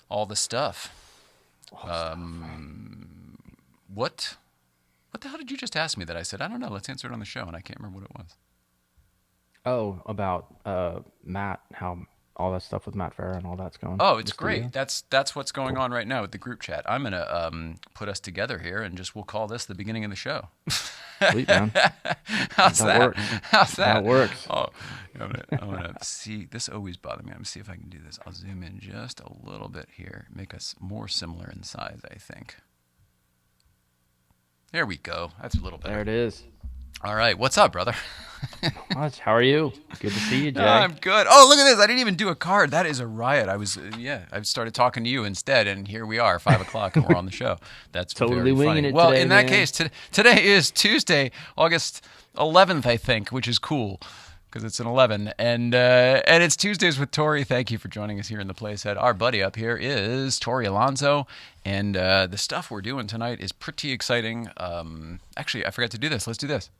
all the stuff. What the hell did you just ask me that I said, I don't know, let's answer it on the show, and I can't remember what it was. Oh, about Matt, how all that stuff with Matt Farah and all that's going. Oh, it's The great. studio. That's what's going Cool. on right now with the group chat. I'm gonna put us together here, and just we'll call this the beginning of the show. Sweet, man. How's That that? works. How's That that? works. Oh, I'm gonna see. This always bothers me. I'm gonna see if I can do this. I'll zoom in just a little bit here, make us more similar in size. I think. There we go. That's a little There better. it is. All right, what's up, brother? Not much. How are you? Good to see you, No, Jay. I'm good. Oh, look at this! I didn't even do a card. That is a riot. I was, yeah. I started talking to you instead, and here we are, 5 o'clock, and we're on the show. That's Totally very winging funny. it Well, today, in that man. case, today is Tuesday, August 11th, I think, which is cool because it's an 11, and it's Tuesdays with Tory. Thank you for joining us here in the playset. Our buddy up here is Tory Alonzo, and the stuff we're doing tonight is pretty exciting. Actually, I forgot to do this. Let's do this.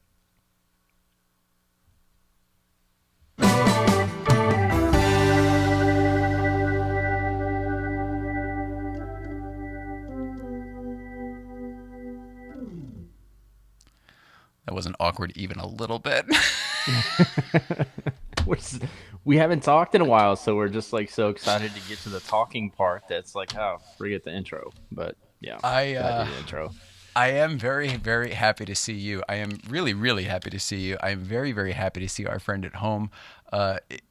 That wasn't awkward even a little bit. We're s- we haven't talked in a while, so we're just like so excited to get to the talking part that's like, oh, forget the intro. But yeah, I gotta do the intro. I am very, very happy to see you. I am really, really happy to see you. I am very, very happy to see our friend at home.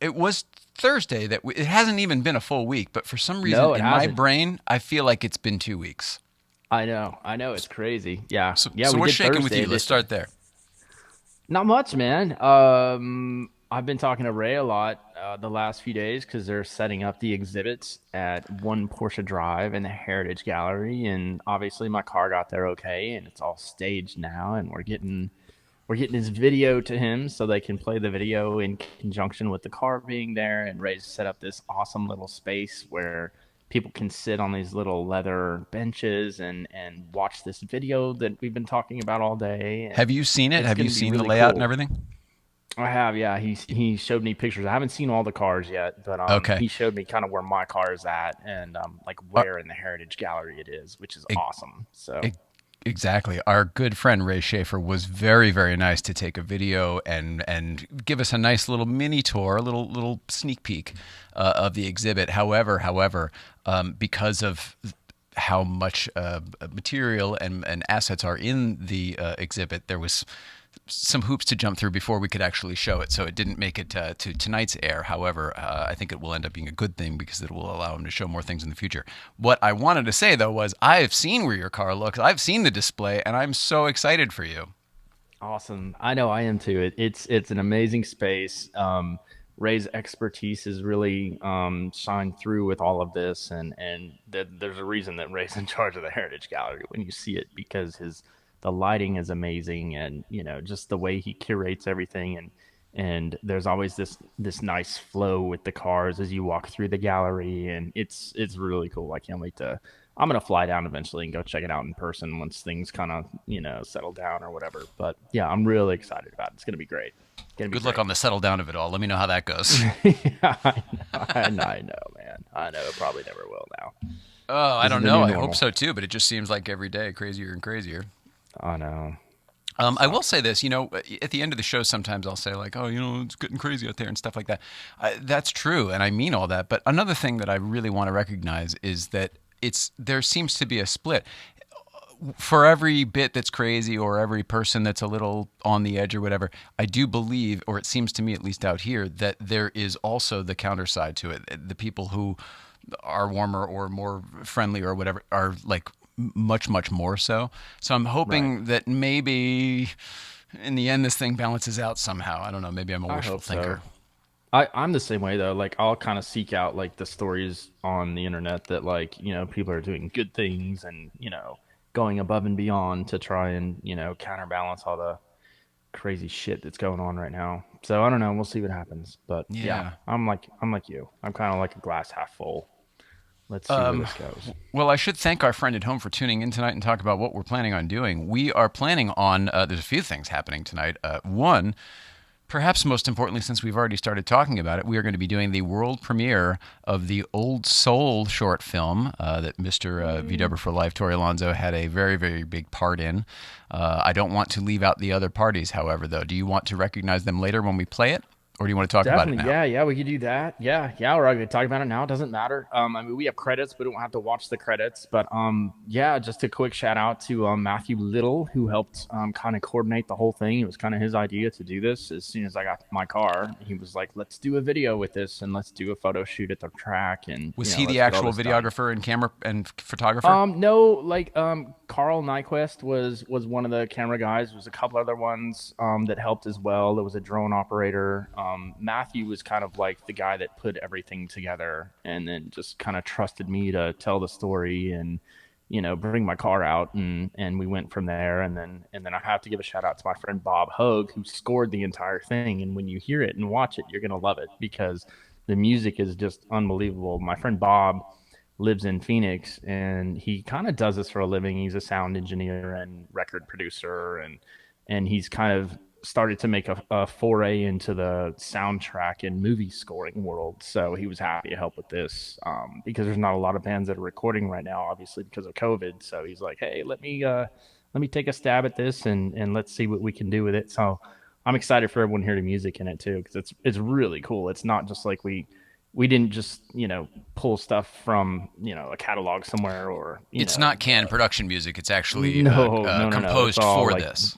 It was Thursday it hasn't even been a full week, but for some reason No, it in my hasn't. brain, I feel like it's been 2 weeks. I know, it's crazy. Yeah, So, yeah, so we what's did shaking with Thursday you? Let's edition. start there. Not much, man. I've been talking to Ray a lot the last few days because they're setting up the exhibits at One Porsche Drive in the Heritage Gallery, and obviously my car got there okay, and it's all staged now, and we're getting his video to him so they can play the video in conjunction with the car being there. And Ray's set up this awesome little space where people can sit on these little leather benches and watch this video that we've been talking about all day, Have and you seen it? it's Have going you to be seen the really layout and cool. everything? I have, yeah. He showed me pictures. I haven't seen all the cars yet, but Okay. he showed me kind of where my car is at and like Uh, where in the Heritage Gallery it is, which is e- awesome. So e- exactly. Our good friend Ray Schaefer was very, very nice to take a video and give us a nice little mini tour, a little sneak peek of the exhibit. However, because of how much material and assets are in the exhibit, there was some hoops to jump through before we could actually show it. So it didn't make it to tonight's air. However, I think it will end up being a good thing because it will allow him to show more things in the future. What I wanted to say, though, was I've seen where your car looks. I've seen the display, and I'm so excited for you. awesome. I know I am too. It's an amazing space. Ray's expertise has really shined through with all of this, and there's a reason that Ray's in charge of the Heritage Gallery when you see it because his the lighting is amazing, and just the way he curates everything, and there's always this nice flow with the cars as you walk through the gallery, and it's really cool. I can't wait to. I'm gonna fly down eventually and go check it out in person once things kind of settle down or whatever. But yeah, I'm really excited about it. It's gonna be great. Gonna be Good luck great. on the settle down of it all. Let me know how that goes. Yeah, I know, man. I know. It probably never will now. Oh, I This is don't the know. new I hope normal. so too, but it just seems like every day crazier and crazier. I know. I will Sucks. say this, at the end of the show, sometimes I'll say like, "Oh, it's getting crazy out there" and stuff like that. That's true, and I mean all that. But another thing that I really want to recognize is that there seems to be a split for every bit that's crazy or every person that's a little on the edge or whatever. I do believe, or it seems to me at least out here, that there is also the counter side to it. The people who are warmer or more friendly or whatever are like much, much more so. So I'm Right. hoping that maybe in the end this thing balances out somehow. I don't know. Maybe I'm a I wishful hope so. thinker. I'm the same way though. Like I'll kind of seek out like the stories on the internet that like people are doing good things and going above and beyond to try and counterbalance all the crazy shit that's going on right now. So I don't know. We'll see what happens. But yeah, Yeah. I'm like you. I'm kind of like a glass half full. Let's see where this goes. Well, I should thank our friend at home for tuning in tonight and talk about what we're planning on doing. We are planning on, there's a few things happening tonight. One, perhaps most importantly, since we've already started talking about it, we are going to be doing the world premiere of the Old Soul short film that Mr. VW for Life, Tory Alonzo, had a very, very big part in. I don't want to leave out the other parties, however, though. Do you want to recognize them later when we play it, or do you want to talk about it Definitely, now? yeah, yeah, we could do that. Yeah, or I could talk about it now. It doesn't matter. I mean, we have credits, but we don't have to watch the credits. But yeah, just a quick shout out to Matthew Little, who helped kind of coordinate the whole thing. It was kind of his idea to do this. As soon as I got my car, he was like, "Let's do a video with this, and let's do a photo shoot at the track, and Was he the let's get all actual this done." videographer and camera and photographer? No, like Carl Nyquist was one of the camera guys. There was a couple other ones that helped as well. There was a drone operator. Matthew was kind of like the guy that put everything together, and then just kind of trusted me to tell the story and bring my car out, and we went from there. And then I have to give a shout out to my friend Bob Hogue, who scored the entire thing. And when you hear it and watch it, you're gonna love it because the music is just unbelievable. My friend Bob lives in Phoenix, and he kind of does this for a living. He's a sound engineer and record producer, and he's kind of started to make a foray into the soundtrack and movie scoring world. So he was happy to help with this because there's not a lot of bands that are recording right now, obviously because of COVID. So he's like, hey, let me take a stab at this and let's see what we can do with it. So I'm excited for everyone to hear the music in it too, because it's really cool. It's not just like we didn't just pull stuff from a catalog somewhere or It's not canned production music. It's actually no. It's composed all for like, this.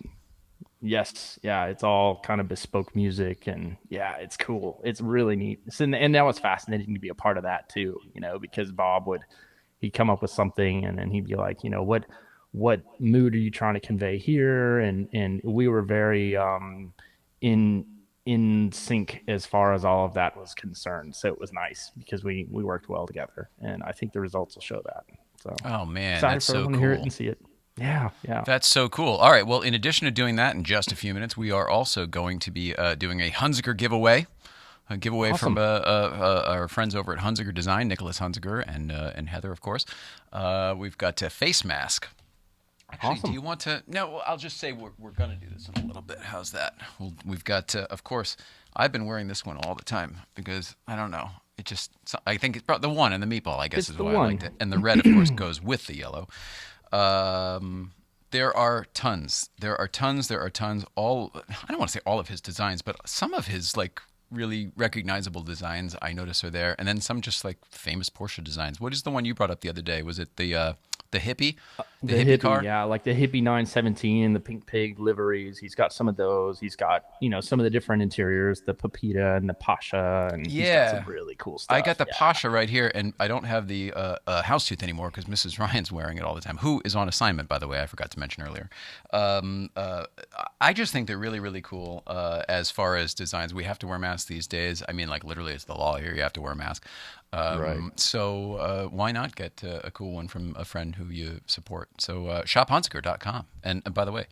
yes, yeah, it's all kind of bespoke music, and yeah, it's cool. It's really neat. And that was fascinating to be a part of that too, because he'd come up with something, and then he'd be like, what mood are you trying to convey here? And we were very in in sync as far as all of that was concerned. So it was nice because we worked well together, and I think the results will show that. So Oh man, excited that's for so everyone to hear it cool. and see it. Yeah, yeah. That's so cool. All right. Well, in addition to doing that in just a few minutes, we are also going to be doing a Hunsaker giveaway. A giveaway from Awesome. our friends over at Hunsaker Design, Nicholas Hunsaker and Heather, of course. We've got a face mask. Actually, do Awesome. you want to? No, well, I'll just say we're going to do this in a little bit. How's that? We've got, of course, I've been wearing this one all the time because I don't know. It just, I think it's the one and the meatball, I guess, It's is the why I liked one. it. And the red, of course, goes with the yellow. There are tons. There are tons. There are tons. I don't want to say all of his designs, but some of his like really recognizable designs I notice are there, and then some just like famous Porsche designs. What is the one you brought up the other day? Was it the hippie, the The hippie hippie, car? yeah, like the hippie 917, the pink pig liveries. He's got some of those. He's got, some of the different interiors, the Pepita and the Pasha, and he's got some Yeah. really cool I got stuff. the Yeah. Pasha right here, and I don't have the houndstooth anymore because Mrs. Ryan's wearing it all the time. Who is on assignment, by the way? I forgot to mention earlier. Um, uh, I just think they're really, really cool as far as designs. We have to wear masks these days. I mean, like literally, it's the law here. You have to wear a mask. Right. So why not get a cool one from a friend who you support? So shophunsaker.com. And by the way,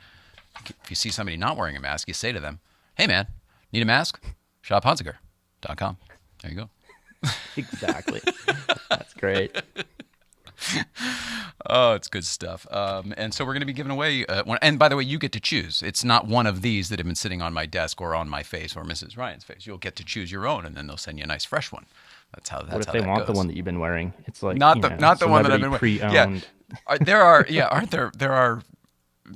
if you see somebody not wearing a mask, you say to them, "Hey, man, need a mask? Shophunsaker.com." There you go. Exactly. That's great. Oh, it's good stuff. And so we're going to be giving away one. And by the way, you get to choose. It's not one of these that have been sitting on my desk or on my face or Mrs. Ryan's face. You'll get to choose your own, and then they'll send you a nice fresh one. That's how What that's if how they that want the goes. one that you've been wearing? It's like, Not the one that I've celebrity been wearing. Yeah, pre-owned. there are aren't there are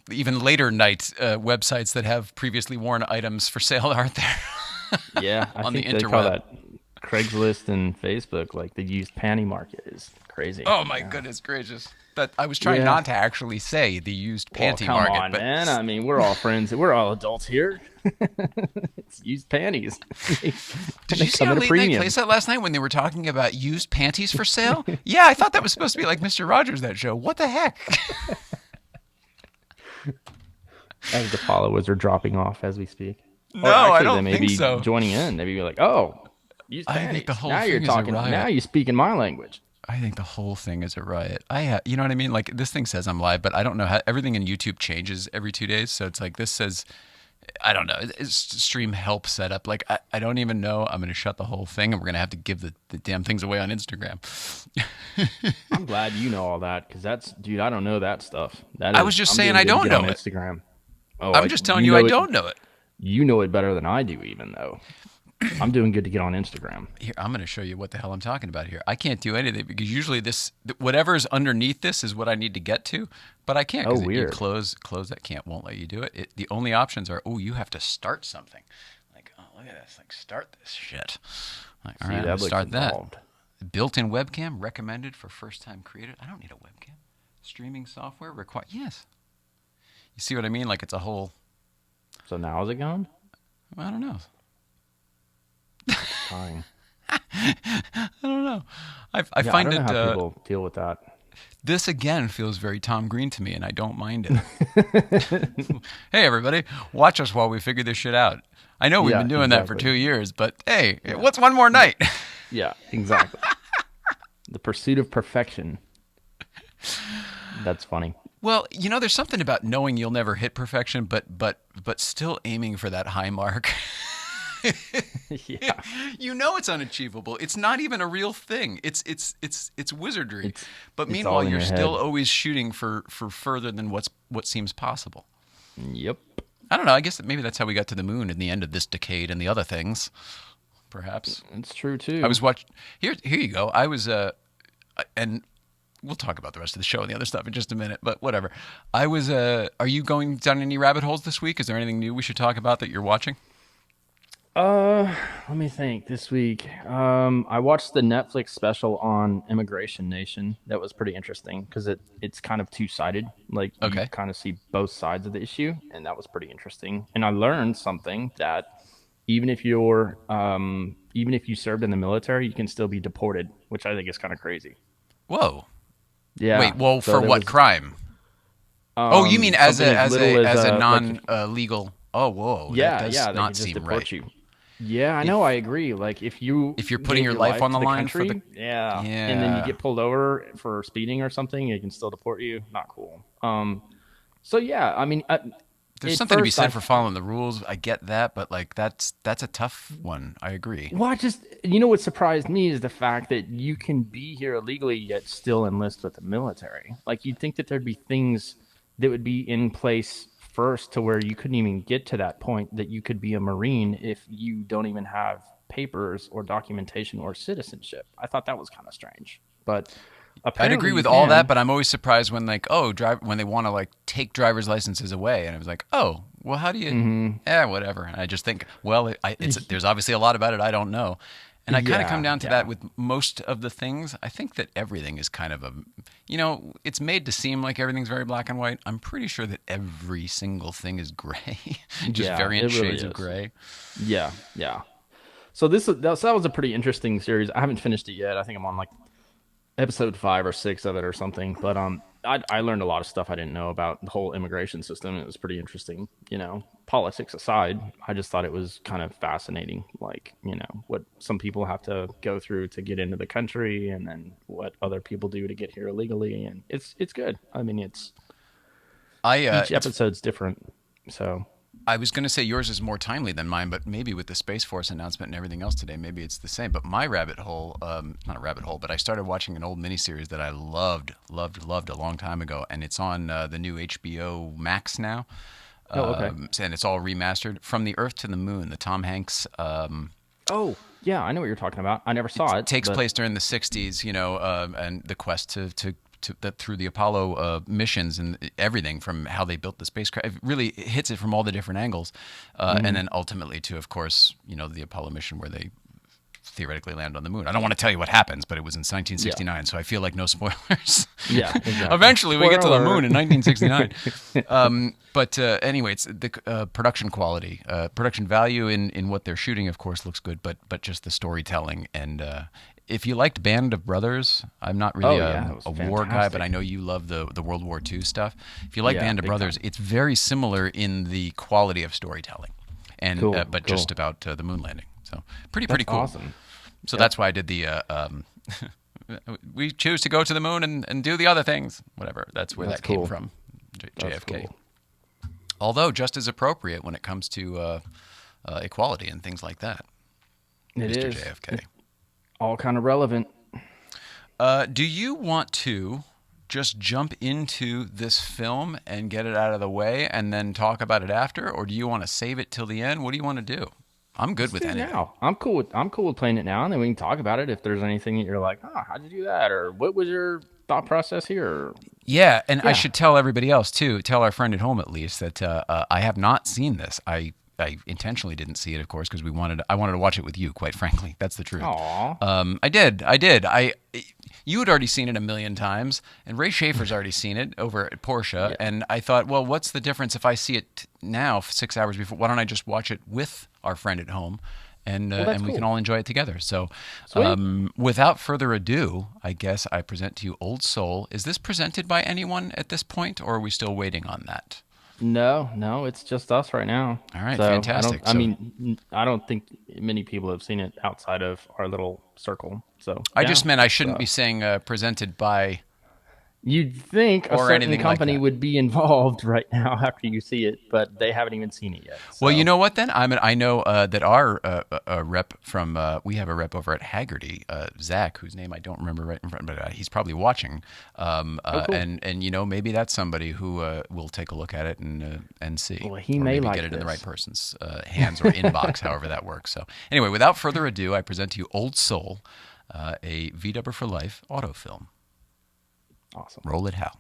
even later night websites that have previously worn items for sale, aren't there? Yeah, I On the think they call interweb. that Craigslist and Facebook, like the used panty market is crazy. Oh my Yeah. goodness gracious! That I was trying Yeah. not to actually say the used Well, panty come market, on, but man. I mean, we're all friends. We're all adults here. It's used panties. did They you see come how at a late night premium. place that last night when they were talking about used panties for sale? Yeah, I thought that was supposed to be like Mr. Rogers that show. What the heck? As the followers are dropping off as we speak. No, Or I actually, they don't may think be so. joining in. Maybe be like, oh, used I think the panties. whole Now you're thing is a talking. Now riot. you're speaking my language. I think the whole thing is a riot. You know what I mean? Like this thing says I'm live, but I don't know how everything in YouTube changes every 2 days. So it's like this says, I don't know. It's stream help setup. Like I don't even know. I'm going to shut the whole thing, and we're going to have to give the damn things away on Instagram. I'm glad you know all that because dude, I don't know that stuff. That I was is, just I'm saying getting I good to don't get on know it. Instagram. Oh, I'm like just telling you you I know it. don't know it. You know it better than I do, even though I'm doing good to get on Instagram. Here, I'm going to show you what the hell I'm talking about here. I can't do anything because usually whatever's underneath this is what I need to get to, but I can't Oh, because you weird. close that won't let you do it. The only options are, oh, you have to start something. Like, oh, look at this. Like, start this shit. Like, all See, right, I'm that going to looks start involved. that. Built-in webcam recommended for first-time creators. I don't need a webcam. Streaming software required. Yes. You see what I mean? Like, it's a whole. So now is it gone? I don't know. Fine. I don't know. I Yeah, find I don't it. know how people deal with that. This again feels very Tom Green to me, and I don't mind it. Hey, everybody, watch us while we figure this shit out. I know we've Yeah, been doing that for exactly. 2 years, but hey, what's one more night? Yeah, exactly. The pursuit of perfection. That's funny. Well, there's something about knowing you'll never hit perfection, but still aiming for that high mark. Yeah. It's unachievable. It's not even a real thing. It's wizardry. But It's meanwhile, all in you're your still head. always shooting for further than what seems possible. Yep. I don't know. I guess that maybe that's how we got to the moon in the end of this decade and the other things. Perhaps. It's true too. I was watching. Here you go. I was and we'll talk about the rest of the show and the other stuff in just a minute. But whatever. I was. Are you going down any rabbit holes this week? Is there anything new we should talk about that you're watching? Let me think. This week, I watched the Netflix special on Immigration Nation. That was pretty interesting because it's kind of two-sided. Like you Okay. kind of see both sides of the issue, and that was pretty interesting. And I learned something that even if you served in the military, you can still be deported, which I think is kind of crazy. Whoa. Yeah. Wait. Well, So for there what was crime? Oh, you mean as something a as as little a as as a like non legal? Oh, whoa. That yeah, does yeah, they not could just seem deport right. you. Yeah, I If know. I agree. Like if you if you're putting gave your your life life on to the the line for country, the yeah, and then you yeah. get pulled over for speeding or something, it can still deport you. Not cool. So yeah, I mean, There's at something to be first said for following the rules. I get that, but like that's a tough one. I agree. well, what surprised me is the fact that you can be here illegally yet still enlist with the military. Like you'd think that there'd be things that would be in place first to where you couldn't even get to that point that you could be a Marine if you don't even have papers or documentation or citizenship. I thought that was kind of strange, but I'd apparently agree you with all that, can. but I'm always surprised when when they want to like take driver's licenses away, and I was like, oh, well, how do you? Whatever. And I just think, well, there's obviously a lot about it I don't know, and I kind of come Yeah, down to that yeah, with most of the things. I think that everything is kind of it's made to seem like everything's very black and white. I'm pretty sure that every single thing is gray, just yeah. variant It really shades of is. gray. Yeah, yeah. So that was a pretty interesting series. I haven't finished it yet. I think I'm on like episode 5 or 6 of it or something. But I learned a lot of stuff I didn't know about the whole immigration system. It was pretty interesting. Politics aside, I just thought it was kind of fascinating. Like what some people have to go through to get into the country, and then what other people do to get here illegally. And it's good. I mean, each It's episode's different. So I was going to say yours is more timely than mine, but maybe with the Space Force announcement and everything else today, maybe it's the same. But my rabbit hole, not a rabbit hole, but I started watching an old miniseries that I loved a long time ago, and it's on the new HBO Max now. oh, okay. And it's all remastered. From the Earth to the Moon, the Tom Hanks. Oh, yeah, I know what you're talking about. I never saw it, Takes but place during the 60s, and the quest through the Apollo missions and everything from how they built the spacecraft. It really hits it from all the different angles. And then ultimately to, of course, the Apollo mission where they theoretically land on the moon. I don't want to tell you what happens, but it was in yeah, 1969, so I feel like no spoilers. yeah, exactly. Eventually, we get to the Spoiler moon in alert. 1969. But anyway, it's the production quality, production value in what they're shooting, of course, looks good. But just the storytelling and if you liked Band of Brothers, I'm not really Oh yeah, it was a war guy, but I fantastic. know you love the World War II stuff. If you like Yeah, Band of big Brothers, time. it's very similar in the quality of storytelling, and Cool, but just cool. about the moon landing. So pretty That's cool. awesome. So Yep, that's why I did the. We choose to go to the moon and do the other things. Whatever. That's where that's that came cool. from. That's JFK. cool. Although just as appropriate when it comes to equality and things like that, It Mr. is. JFK. All kind of relevant. Do you want to just jump into this film and get it out of the way and then talk about it after, or do you want to save it till the end? What do you want to do? I'm good with anything. Now. I'm cool with playing it now, and then we can talk about it if there's anything that you're like, how'd you do that, or what was your thought process here? Yeah, and I should tell everybody else too. Tell our friend at home at least that I have not seen this. I intentionally didn't see it, of course, because I wanted to watch it with you. Quite frankly, that's the truth. Aww. I did. You had already seen it a million times, and Ray Schaefer's already seen it over at Porsche. Yeah. And I thought, well, what's the difference if I see it now, 6 hours before? Why don't I just watch it with our friend at home, and we can all enjoy it together? So, without further ado, I guess I present to you Old Soul. Is this presented by anyone at this point, or are we still waiting on that? No, it's just us right now. All right, fantastic. I don't think many people have seen it outside of our little circle. So I just meant I shouldn't be saying presented by. You'd think a certain company would be involved right now after you see it, but they haven't even seen it yet. So. Well, you know what then? I know that our rep from we have a rep over at Haggerty, Zach, whose name I don't remember right in front, but he's probably watching. Cool. And you know, maybe that's somebody who will take a look at it and see. Well, he may maybe like get it this. in the right person's hands or inbox, however that works. So anyway, without further ado, I present to you Old Soul, a VW for Life auto film. Awesome. Roll it, Hal.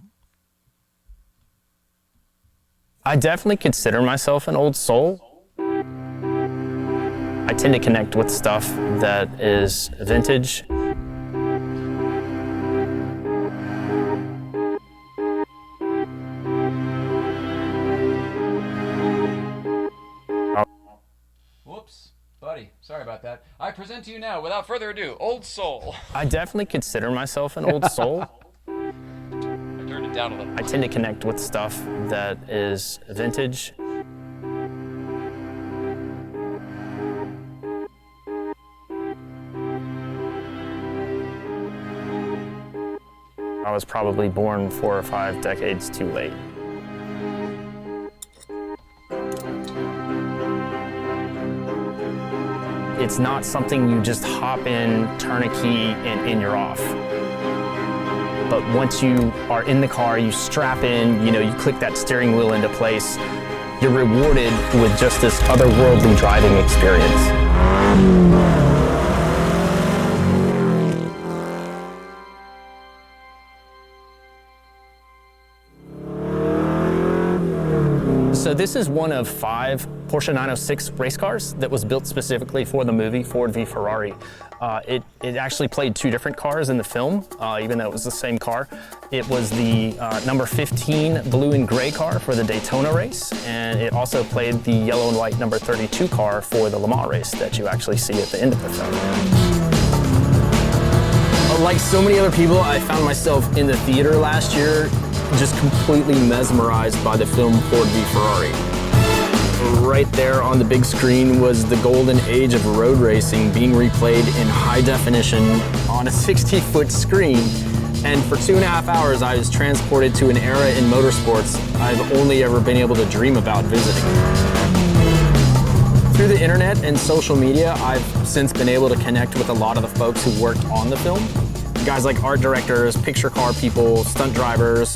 I definitely consider myself an old soul. I tend to connect with stuff that is vintage. Whoops, buddy. Sorry about that. I present to you now, without further ado, Old Soul. I definitely consider myself an old soul. Turn it down a little. I tend to connect with stuff that is vintage. I was probably born 4 or 5 decades too late. It's not something you just hop in, turn a key, and you're off. But once you are in the car, you strap in, you click that steering wheel into place, you're rewarded with just this otherworldly driving experience. So this is one of 5 Porsche 906 race cars that was built specifically for the movie Ford v Ferrari. It actually played 2 different cars in the film, even though it was the same car. It was the number 15 blue and gray car for the Daytona race, and it also played the yellow and white number 32 car for the Le Mans race that you actually see at the end of the film. Like so many other people, I found myself in the theater last year just completely mesmerized by the film Ford v Ferrari. Right there on the big screen was the golden age of road racing being replayed in high definition on a 60-foot screen. And for 2.5 hours, I was transported to an era in motorsports I've only ever been able to dream about visiting. Through the internet and social media, I've since been able to connect with a lot of the folks who worked on the film. Guys like art directors, picture car people, stunt drivers.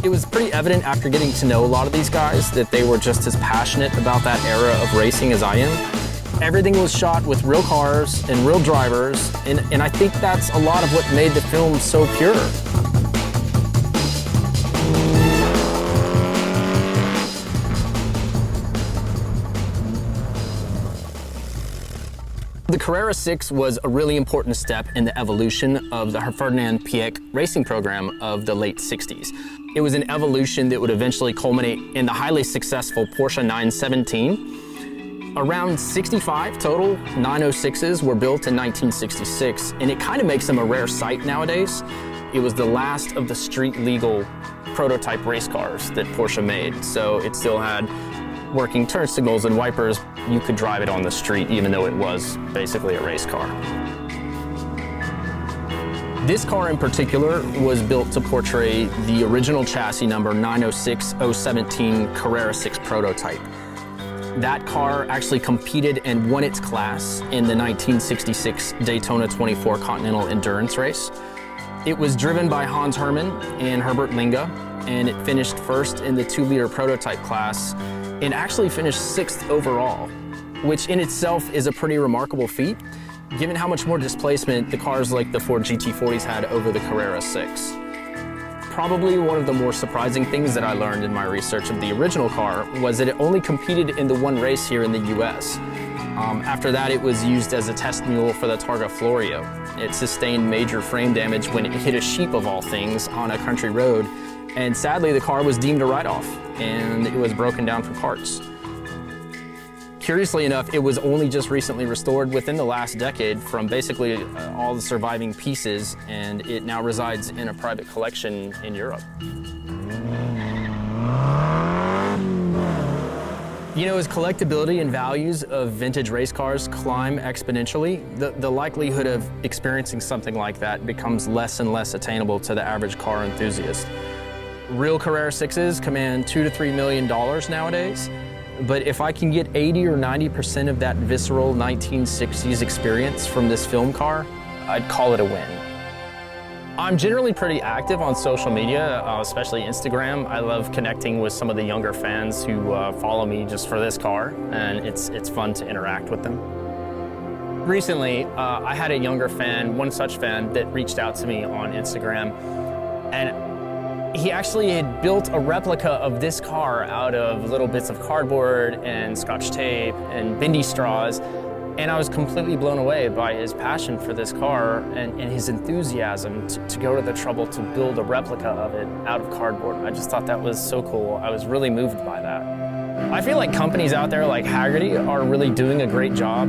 It was pretty evident after getting to know a lot of these guys that they were just as passionate about that era of racing as I am. Everything was shot with real cars and real drivers, and I think that's a lot of what made the film so pure. The Carrera 6 was a really important step in the evolution of the Ferdinand Piëch racing program of the late 60s. It was an evolution that would eventually culminate in the highly successful Porsche 917. Around 65 total 906s were built in 1966, and it kind of makes them a rare sight nowadays. It was the last of the street-legal prototype race cars that Porsche made, so it still had working turn signals and wipers. You could drive it on the street even though it was basically a race car. This car in particular was built to portray the original chassis number 906017 Carrera 6 prototype. That car actually competed and won its class in the 1966 Daytona 24 Continental Endurance race. It was driven by Hans Hermann and Herbert Linge, and it finished first in the 2-liter prototype class and actually finished 6th overall, which in itself is a pretty remarkable feat, given how much more displacement the cars like the Ford GT40s had over the Carrera 6. Probably one of the more surprising things that I learned in my research of the original car was that it only competed in the one race here in the US. After that, it was used as a test mule for the Targa Florio. It sustained major frame damage when it hit a sheep of all things on a country road, and sadly the car was deemed a write-off, and it was broken down for parts. Curiously enough, it was only just recently restored within the last decade from basically all the surviving pieces, and it now resides in a private collection in Europe. You know, as collectability and values of vintage race cars climb exponentially, the likelihood of experiencing something like that becomes less and less attainable to the average car enthusiast. Real Carrera 6s command $2 to $3 million nowadays, but if I can get 80 or 90% of that visceral 1960s experience from this film car, I'd call it a win. I'm generally pretty active on social media, especially Instagram. I love connecting with some of the younger fans who follow me just for this car, and it's fun to interact with them. Recently, I had a younger fan, one such fan, that reached out to me on Instagram, and he actually had built a replica of this car out of little bits of cardboard and Scotch tape and bendy straws. And I was completely blown away by his passion for this car and his enthusiasm to go to the trouble to build a replica of it out of cardboard. I just thought that was so cool. I was really moved by that. I feel like companies out there like Hagerty are really doing a great job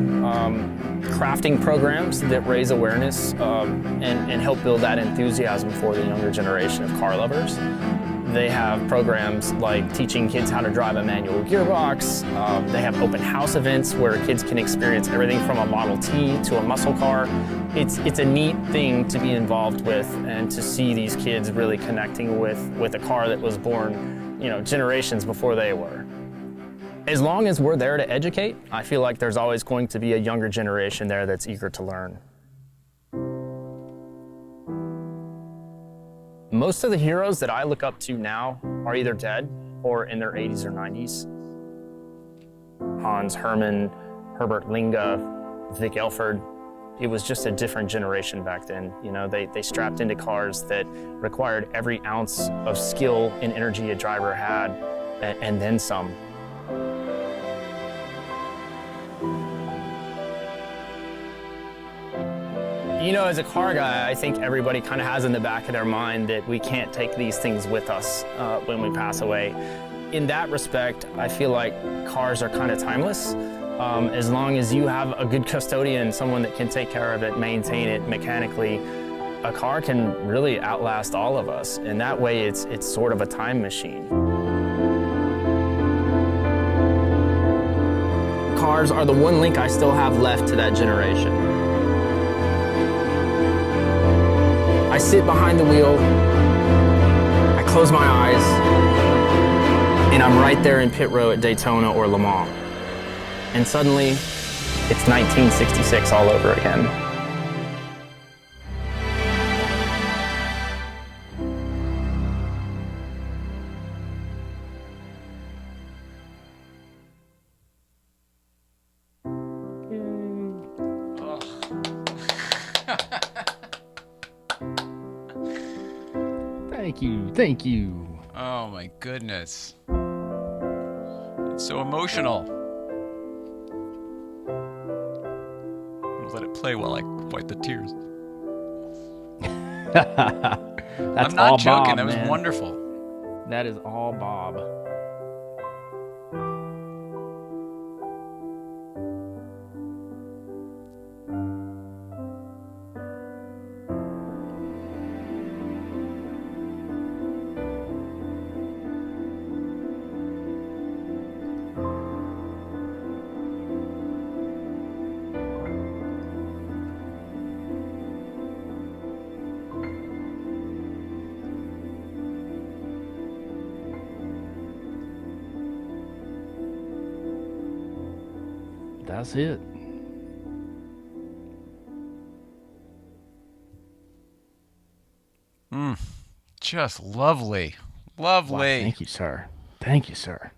crafting programs that raise awareness and help build that enthusiasm for the younger generation of car lovers. They have programs like teaching kids how to drive a manual gearbox. They have open house events where kids can experience everything from a Model T to a muscle car. It's a neat thing to be involved with and to see these kids really connecting with a car that was born, you know, generations before they were. As long as we're there to educate, I feel like there's always going to be a younger generation there that's eager to learn. Most of the heroes that I look up to now are either dead or in their 80s or 90s. Hans Hermann, Herbert Linge, Vic Elford. It was just a different generation back then. You know, they strapped into cars that required every ounce of skill and energy a driver had, and then some. You know, as a car guy, I think everybody kind of has in the back of their mind that we can't take these things with us when we pass away. In that respect, I feel like cars are kind of timeless. As long as you have a good custodian, someone that can take care of it, maintain it mechanically, a car can really outlast all of us. And that way, it's sort of a time machine. Cars are the one link I still have left to that generation. I sit behind the wheel, I close my eyes, and I'm right there in pit row at Daytona or Le Mans. And suddenly, it's 1966 all over again. Thank you. Oh my goodness. It's so emotional. I'll let it play while I wipe the tears. That's I'm not all joking, Bob, that was man. wonderful. That is all Bob. That's it. Just lovely. Why, Lovely. thank you, sir. Thank you, sir.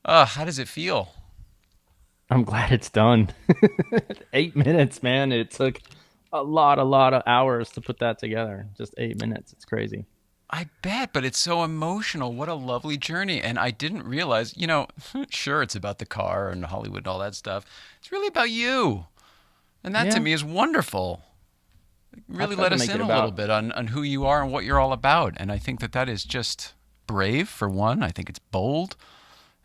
How does it feel? I'm glad it's done. 8 minutes, man. It took a lot of hours to put that together. Just 8 minutes. It's crazy. I bet, but it's so emotional. What a lovely journey. And I didn't realize, sure, it's about the car and Hollywood and all that stuff. It's really about you. And that to Yeah, me is wonderful. It I really tried let to us make in it a little about. bit on who you are and what you're all about. And I think that that is just brave, for one. I think it's bold.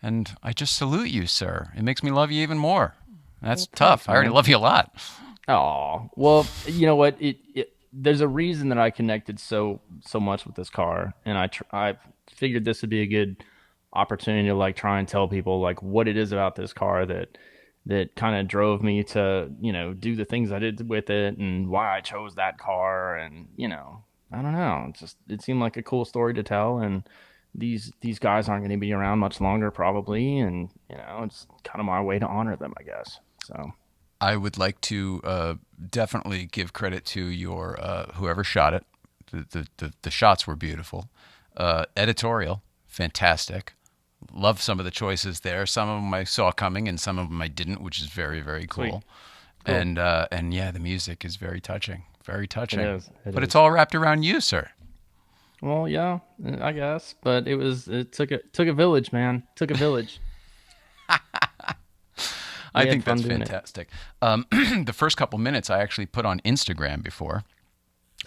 And I just salute you, sir. It makes me love you even more. That's Well, tough. thanks, I already man. love you a lot. Oh, well, you know what? There's a reason that I connected so much with this car, and I figured this would be a good opportunity to like try and tell people like what it is about this car that kind of drove me to do the things I did with it, and why I chose that car, and I don't know, it seemed like a cool story to tell, and these guys aren't going to be around much longer probably, and it's kind of my way to honor them, I guess. So. I would like to definitely give credit to your whoever shot it. The shots were beautiful. Editorial, fantastic. Love some of the choices there. Some of them I saw coming, and some of them I didn't, which is very very Sweet. cool. Cool. And yeah, the music is very touching, very It touching. is. It But it's is. all wrapped around you, sir. Well, yeah, I guess, but it took a village, man. Took a village. I We had think fun that's doing it. fantastic. The first couple minutes I actually put on Instagram before.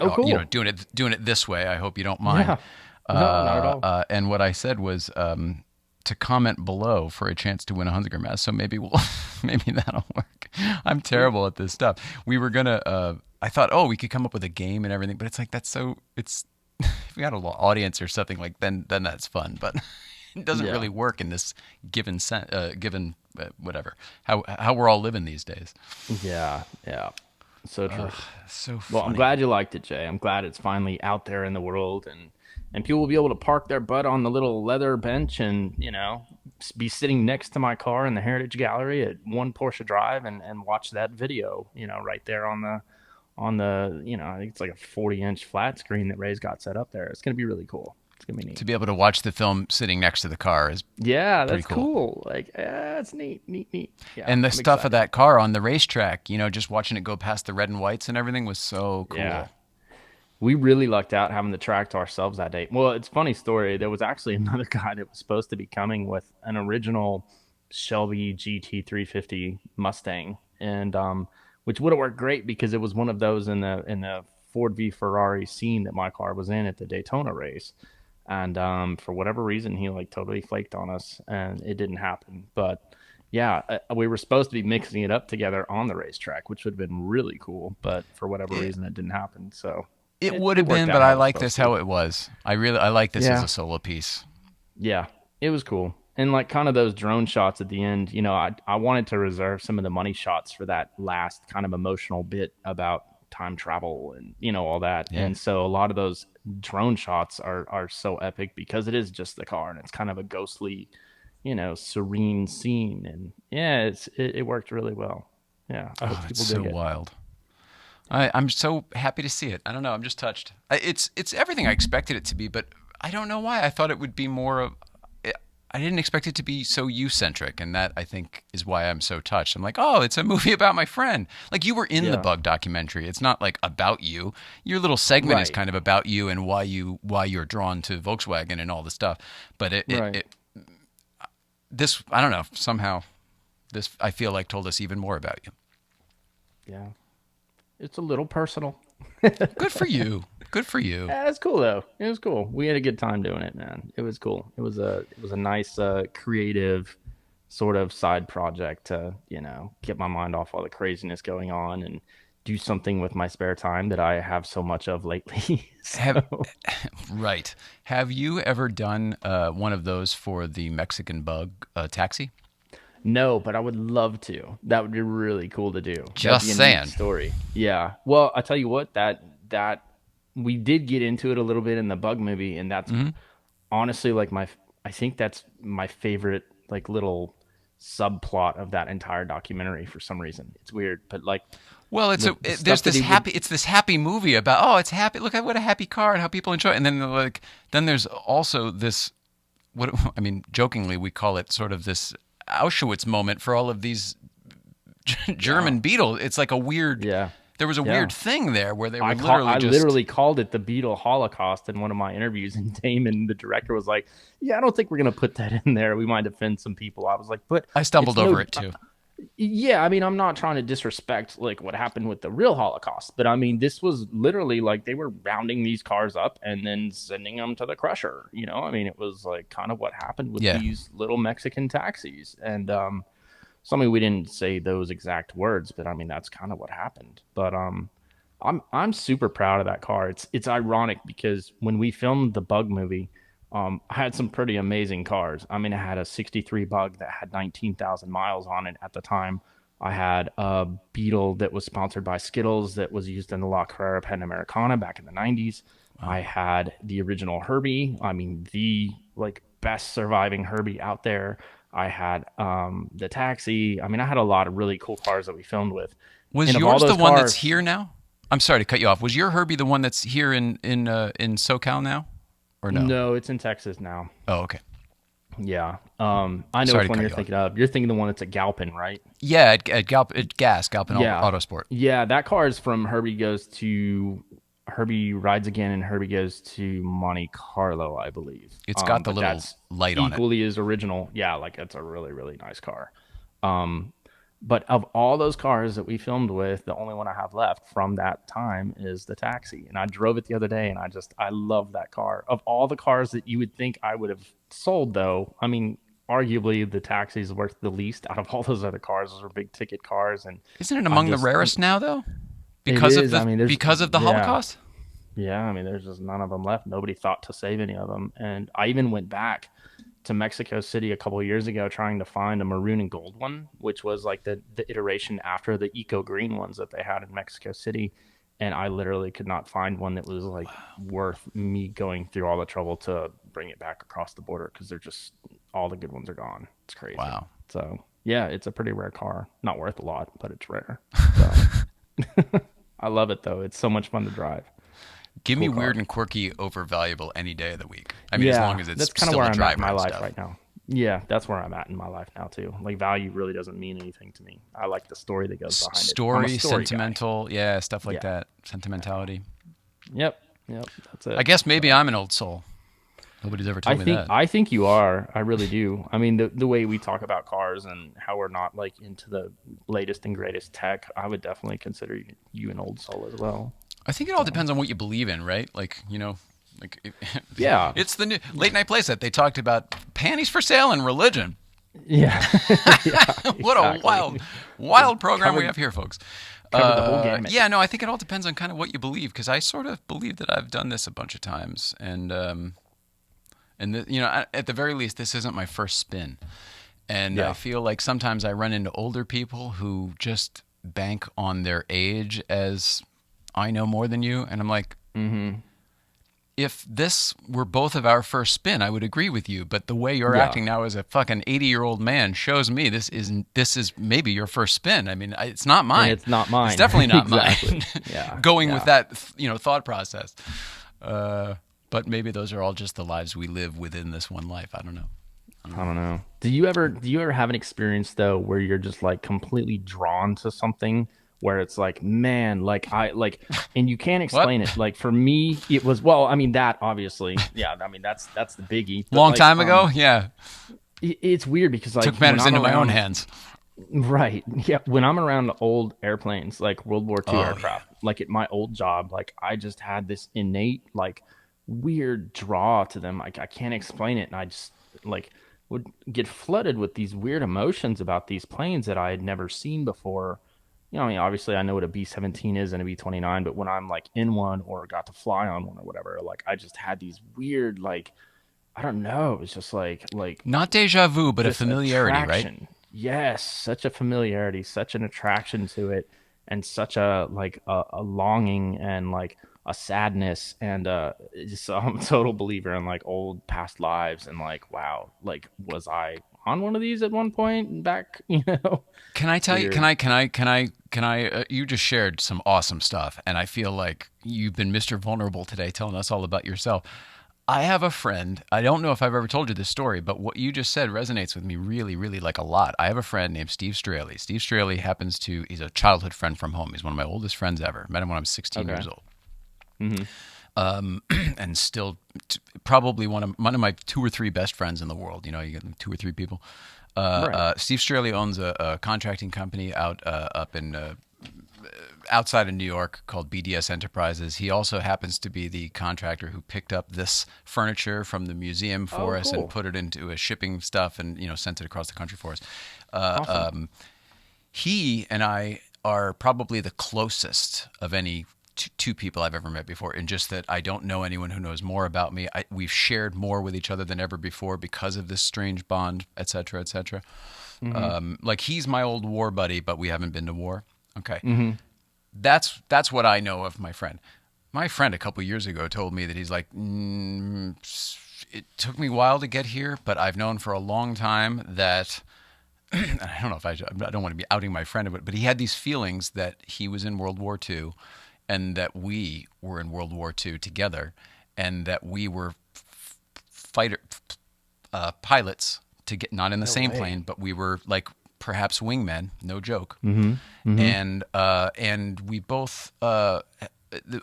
Oh, cool. Doing it this way. I hope you don't mind. Yeah. No, not at all. And what I said was to comment below for a chance to win a Hunsaker mask. So maybe we'll maybe that'll work. I'm Sweet. terrible at this stuff. We were gonna. I thought, oh, we could come up with a game and everything, but it's like that's so. It's if we had an audience or something like then that's fun, but it doesn't Yeah. really work in this given whatever how we're all living these days. Yeah. Yeah. So true. So Well, I'm funny. glad you liked it, Jay. I'm glad it's finally out there in the world, and people will be able to park their butt on the little leather bench and be sitting next to my car in the Heritage Gallery at One Porsche Drive and watch that video. Right there on the I think it's like a 40-inch flat screen that Ray's got set up there. It's gonna be really cool. It's gonna be neat. To be able to watch the film sitting next to the car is Yeah, pretty that's cool. cool. Like, that's neat, neat, neat. Yeah, And the I'm stuff of excited. that car on the racetrack, just watching it go past the red and whites and everything was so Yeah, cool. we really lucked out having the track to ourselves that day. Well, it's a funny story. There was actually another guy that was supposed to be coming with an original Shelby GT 350 Mustang, and which would have worked great because it was one of those in the Ford v Ferrari scene that my car was in at the Daytona race. And for whatever reason, he like totally flaked on us, and it didn't happen. But yeah, we were supposed to be mixing it up together on the racetrack, which would have been really cool. But for whatever It, reason, that didn't happen. So it it, would it have worked been, out but how I it was like supposed this to. how it was. I like this as Yeah, a solo piece. yeah, it was cool. And like kind of those drone shots at the end, I wanted to reserve some of the money shots for that last kind of emotional bit about time travel and all that. Yeah. And so a lot of those drone shots are so epic because it is just the car and it's kind of a ghostly, serene scene. And yeah, it worked really well. Yeah, I hope Oh, it's people so dig it. wild. I'm so happy to see it. I don't know. I'm just touched. It's everything I expected it to be, but I don't know why. I thought it would be more of. I didn't expect it to be so you centric, and that I think is why I'm so touched. I'm like, oh, it's a movie about my friend. Like you were in the Yeah, Bug documentary. It's not like about you. Your little segment is right, kind of about you and why you're drawn to Volkswagen and all the stuff. But right. this I don't know, somehow this I feel like told us even more about you. Yeah, it's a little personal. Good for you. Good for you. Yeah, it's cool though. It was cool. We had a good time doing it, man. It was cool. It was a nice creative sort of side project to, get my mind off all the craziness going on and do something with my spare time that I have so much of lately. Have So, right. Have you ever done one of those for the Mexican Bug taxi? no, but I would love to. That would be really cool to do. That'd Just be a neat saying. story. Yeah. Well, I tell you what, that we did get into it a little bit in the Bug movie, and that's honestly like I think that's my favorite like little subplot of that entire documentary for some reason. It's weird, but like Well, there's stuff that this he would. happy. It's this happy movie about, oh, it's happy. Look at what a happy car and how people enjoy it. And then then there's also this, what I mean, jokingly we call it sort of this Auschwitz moment for all of these Yeah, German Beatles. It's like a weird. yeah, There was a yeah. weird thing there where they were literally I just. literally called it the Beetle Holocaust in one of my interviews, and Damon, the director, was like, "Yeah, I don't think we're gonna put that in there. We might offend some people." I was like, "But I it's stumbled over no, it too. yeah. I mean, I'm not trying to disrespect like what happened with the real Holocaust, but I mean, this was literally like they were rounding these cars up and then sending them to the crusher. You know, I mean, it was like kind of what happened with Yeah. these little Mexican taxis, and so I mean, we didn't say those exact words, but I mean, that's kind of what happened. But I'm super proud of that car. It's ironic because when we filmed the Bug movie, I had some pretty amazing cars. I mean, I had a '63 Bug that had 19,000 miles on it at the time. I had a Beetle that was sponsored by Skittles that was used in the La Carrera Panamericana back in the '90s. I had the original Herbie. I mean, the like best surviving Herbie out there. I had the Taxi. I mean, I had a lot of really cool cars that we filmed with. Was And of all yours the those one that's cars, here now? I'm sorry to cut you off. Was your Herbie the one that's here in SoCal now, or no? no, it's in Texas now. Oh, okay. Yeah. I know Sorry which to one cut you're you off. thinking of. You're thinking the one that's at Galpin, right? Yeah, Galpin Yeah. Autosport. Yeah, that car is from Herbie Rides Again and Herbie Goes to Monte Carlo, I believe. It's got the But little that's light on it. equally as original. Yeah, like it's a really, really nice car. Um, but of all those cars that we filmed with, the only one I have left from that time is the Taxi. And I drove it the other day and I love that car. Of all the cars that you would think I would have sold though, I mean, arguably the Taxi is worth the least out of all those other cars. Those are big ticket cars and Isn't it I among the just rarest now though? it Because of is. I mean, there's the yeah. Holocaust? Yeah, I mean, there's just none of them left. Nobody thought to save any of them. And I even went back to Mexico City a couple of years ago trying to find a maroon and gold one, which was like the iteration after the eco green ones that they had in Mexico City. And I literally could not find one that was like worth me going through all the trouble to bring it back across the border because they're just all the good ones are gone. It's crazy. Wow. So yeah, it's a pretty rare car. Not worth a lot, but it's rare. So I love it though. It's so much fun to drive. Give me Cool weird car. and quirky over valuable any day of the week. I mean, as long Yeah, as it's that's kind of still where a I'm at in driver my and life stuff. right now. Yeah, that's where I'm at in my life now too. Like value really doesn't mean anything to me. I like the story that goes behind it. I'm a Story, story guy. sentimental, yeah, stuff like Yeah. that. Sentimentality. Yep. Yep. That's I it. guess maybe I'm an old soul. Nobody's ever told me that. I think you are. I really do. I mean, the way we talk about cars and how we're not like into the latest and greatest tech, I would definitely consider you an old soul as well. I think it all depends on what you believe in, right? Like, like Yeah. it's the new late night playset. They talked about panties for sale and religion. Yeah. Yeah. What a Exactly. wild program we Covered have here, folks. covered the whole gamut. Yeah, no, I think it all depends on kind of what you believe because I sort of believe that I've done this a bunch of times, and at the very least, this isn't my first spin. And I Yeah. feel like sometimes I run into older people who just bank on their age as I know more than you, and I'm like, Mm-hmm. if this were both of our first spin, I would agree with you. But the way you're Yeah. acting now as a fucking 80-year-old man shows me this is maybe your first spin. I mean, it's not mine. And it's not mine. It's definitely not Exactly. mine. Yeah. Going Yeah. with that, thought process. But maybe those are all just the lives we live within this one life. I don't know. I don't know. Do you ever have an experience though where you're just like completely drawn to something where it's like, man, like I like and you can't explain it. Like for me, it was well, I mean that obviously. Yeah, I mean that's the biggie. But, Long like, time ago, yeah. it's weird because like Took matters when I'm into my own around- hands. Right. Yeah. When I'm around old airplanes, like World War II Oh, aircraft, like at my old job, like I just had this innate, like weird draw to them. Like I can't explain it. And I just like would get flooded with these weird emotions about these planes that I had never seen before. You know, I mean, obviously I know what a B-17 is and a B-29, but when I'm like in one or got to fly on one or whatever, like I just had these weird, like, I don't know. It was just like Not deja vu, but a this familiarity, right? attraction. Yes, such a familiarity, such an attraction to it, and such a like a longing and like a sadness and just I'm a total believer in like old past lives and like wow, like was I on one of these at one point back, you know. Can I tell you? Weird. Can I? You just shared some awesome stuff, and I feel like you've been Mr. Vulnerable today, telling us all about yourself. I have a friend. I don't know if I've ever told you this story, but what you just said resonates with me really, really like a lot. I have a friend named Steve Straley. Steve Straley he's a childhood friend from home. He's one of my oldest friends ever. Met him when I was 16 years old. And still probably one of my 2 or 3 best friends in the world. You know, you get 2 or 3 people. Right. Steve Straley owns a contracting company up in outside of New York called BDS Enterprises. He also happens to be the contractor who picked up this furniture from the museum for us cool. and put it into a shipping stuff and sent it across the country for us. Awesome. He and I are probably the closest of any two people I've ever met before, in just that I don't know anyone who knows more about me. We've shared more with each other than ever before because of this strange bond, et cetera, et cetera. Like he's my old war buddy, but we haven't been to war. Okay. That's what I know of my friend. My friend a couple years ago told me that he's like, it took me a while to get here, but I've known for a long time that I don't know if I don't want to be outing my friend, but he had these feelings that he was in World War II and that we were in World War II together and that we were pilots to get not in the same plane, but we were like perhaps wingmen, no joke. And we both,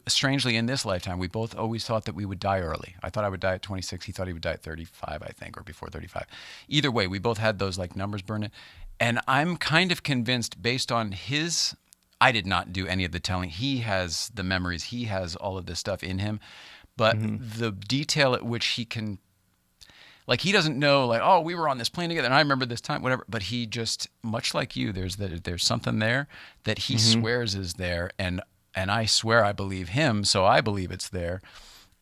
strangely in this lifetime, we both always thought that we would die early. I thought I would die at 26. He thought he would die at 35, I think, or before 35. Either way, we both had those like numbers burning. And I'm kind of convinced based on I did not do any of the telling. He has the memories. He has all of this stuff in him. But the detail at which he can, like, he doesn't know, like, oh, we were on this plane together and I remember this time, whatever. But he just, much like you, there's something there that he swears is there. And I swear I believe him, so I believe it's there.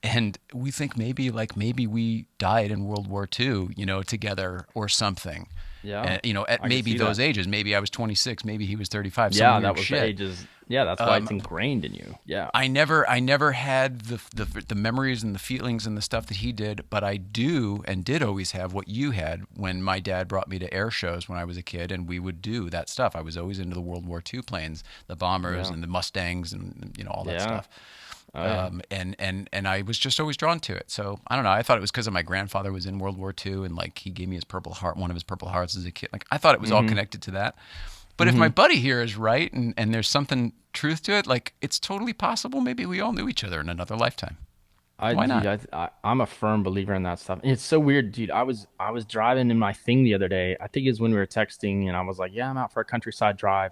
And we think maybe we died in World War II, together or something. Yeah. At I can maybe see those that. ages. Maybe I was 26. Maybe he was 35. Yeah, some that weird was shit. the ages. Yeah, that's why it's ingrained in you. Yeah. I never had the memories and the feelings and the stuff that he did, but I do and did always have what you had when my dad brought me to air shows when I was a kid, and we would do that stuff. I was always into the World War II planes, the bombers and the Mustangs and all that stuff. Oh, yeah. And I was just always drawn to it. So I don't know. I thought it was because of my grandfather was in World War II, and like he gave me his Purple Heart, one of his Purple Hearts as a kid. Like I thought it was all connected to that. But if my buddy here is right and there's something truth to it, like it's totally possible. Maybe we all knew each other in another lifetime. Why not? Dude, I'm a firm believer in that stuff. It's so weird, dude. I was driving in my thing the other day. I think it's when we were texting, and I was like, "Yeah, I'm out for a countryside drive,"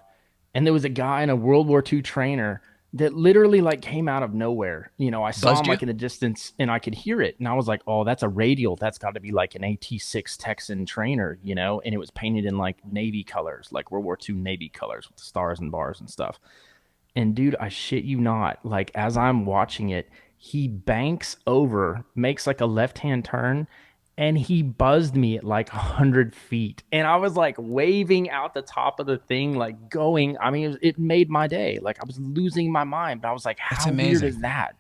and there was a guy in a World War II trainer that literally like came out of nowhere. I saw Buzzed him you? like in the distance, and I could hear it, and I was like, "Oh, that's a radial. That's got to be like an AT-6 Texan trainer," and it was painted in like Navy colors, like World War II Navy colors with the stars and bars and stuff. And dude, I shit you not, like as I'm watching it, he banks over, makes like a left-hand turn, and he buzzed me at like 100 feet. And I was like waving out the top of the thing, like going. I mean, it made my day. Like I was losing my mind, but I was like, That's how weird amazing. is that?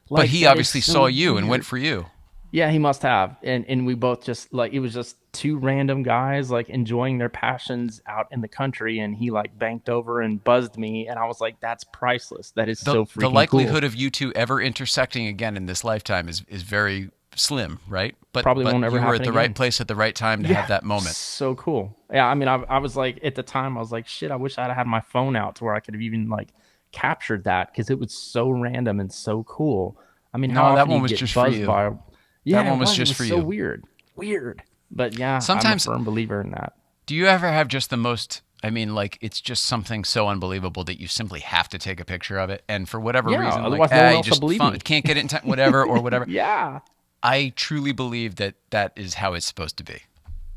But Like, he that is obviously so saw you and weird. went for you. Yeah, he must have. And we both just like, it was just two random guys like enjoying their passions out in the country, and he like banked over and buzzed me, and I was like, that's priceless. That is so The freaking likelihood cool. of you two ever intersecting again in this lifetime is very slim, right? But Probably won't ever you were at happen the right again. place at the right time to have that moment. So cool. Yeah, I mean, I was like, at the time, I was like, shit, I wish I'd had my phone out to where I could have even like captured that, because it was so random and so cool. I mean, how No, that often do one you was get just for buzzed you. by? Yeah, That one was it just was for so you. weird. But yeah, I'm a Sometimes, firm believer in that. do you ever have just the most? I mean, like it's just something so unbelievable that you simply have to take a picture of it, and for whatever Yeah, reason, otherwise like no one you else will just believe me. can't get it in time, whatever or whatever. Yeah. I truly believe that is how it's supposed to be.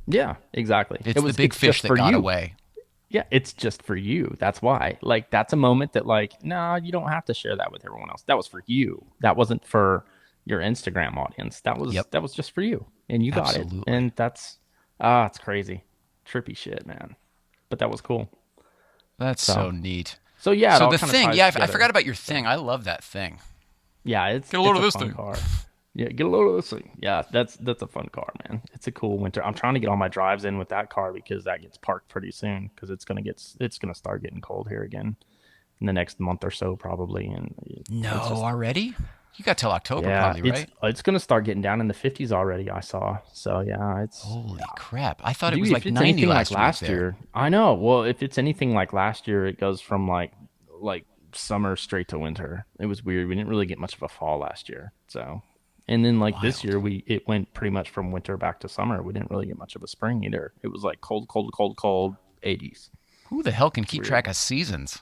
Yeah, exactly. It's the big fish just that for got you. away. Yeah, it's just for you. That's why. Like, that's a moment that, like, no, you don't have to share that with everyone else. That was for you. That wasn't for your Instagram audience. That was Yep. just for you, and you got it. Absolutely. And that's it's crazy, trippy shit, man. But that was cool. That's so neat. So yeah, it So all the kinda thing, ties yeah, I together. forgot about your thing. I love that thing. Yeah, it's Get a load it's of a this fun thing. car. Yeah, get a load of this thing. Yeah, that's a fun car, man. It's a cool winter. I'm trying to get all my drives in with that car because that gets parked pretty soon because it's gonna start getting cold here again in the next month or so probably, and No, it's just already? You got till October yeah, probably, it's right? it's gonna start getting down in the 50s already. I saw. So yeah, it's Holy crap. I thought it dude. was If like it's 90 anything like last week last there. year, I know. Well, if it's anything like last year, it goes from like summer straight to winter. It was weird. We didn't really get much of a fall last year, so. And then like this Wild. year, it went pretty much from winter back to summer. We didn't really get much of a spring either. It was like cold, cold, cold, cold, 80s. Who the hell can It's keep weird. track of seasons?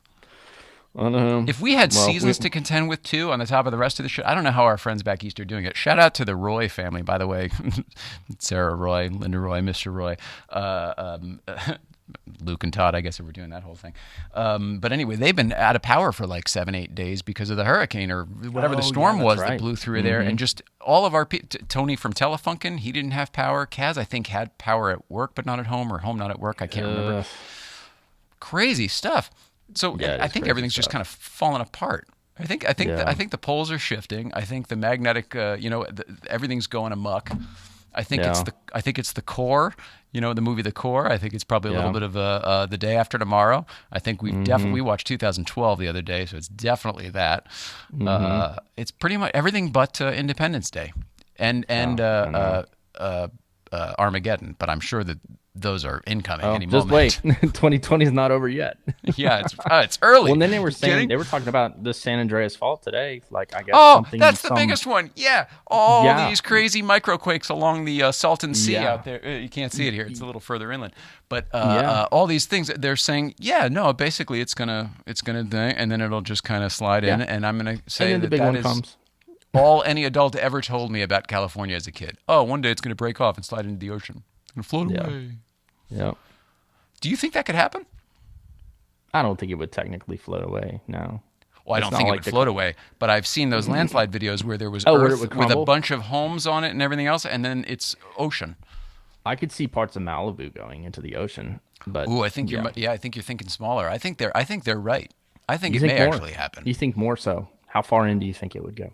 I know. If we had Well, seasons to contend with too on the top of the rest of the show, I don't know how our friends back east are doing it. Shout out to the Roy family, by the way. Sarah Roy, Linda Roy, Mr. Roy, Luke and Todd, I guess, if we're doing that whole thing. But anyway, they've been out of power for like 7-8 days because of the hurricane or whatever the oh storm yeah, that's was that right. blew through there. And just all of our Tony from Telefunken, he didn't have power. Kaz, I think, had power at work but not at home, or home not at work. I can't remember. Crazy stuff. So Yeah, it I is think crazy everything's just stuff. kind of falling apart. I Yeah. think the poles are shifting. I think the magnetic, everything's going amok. Yeah. I think it's the core. You know, the movie The Core. I think it's probably a little Yeah. bit of The Day After Tomorrow. I think we've definitely we watched 2012 the other day, so it's definitely that. It's pretty much everything but Independence Day and I know. Armageddon. But I'm sure that those are incoming Oh, any just wait. moment. 2020 is not over yet. Yeah, it's early. Well, and then they were You saying kidding? they were talking about the San Andreas fault today. Like I guess Oh, something that's the some biggest one. Yeah, all yeah. these crazy microquakes along the Salton Sea Yeah. out there. You can't see it here; it's a little further inland. But Yeah. all these things, they're saying, yeah, no, basically, it's gonna and then it'll just kind of slide in, Yeah. and I'm gonna And say then the that big that one is comes. all any adult ever told me about California as a kid. Oh, one day it's gonna break off and slide into the ocean and float Yeah. away. Yeah. Do you think that could happen? I don't think it would technically float away. No. Well, I It's don't not think it like would the float away, but I've seen those landslide videos where there was Oh, where it earth would with a crumble? bunch of homes on it and everything else, and then it's ocean. I could see parts of Malibu going into the ocean, but Ooh, I think yeah. I think you're thinking smaller. I think they're right. I think You it think may more? actually happen. You think more so? How far in do you think it would go?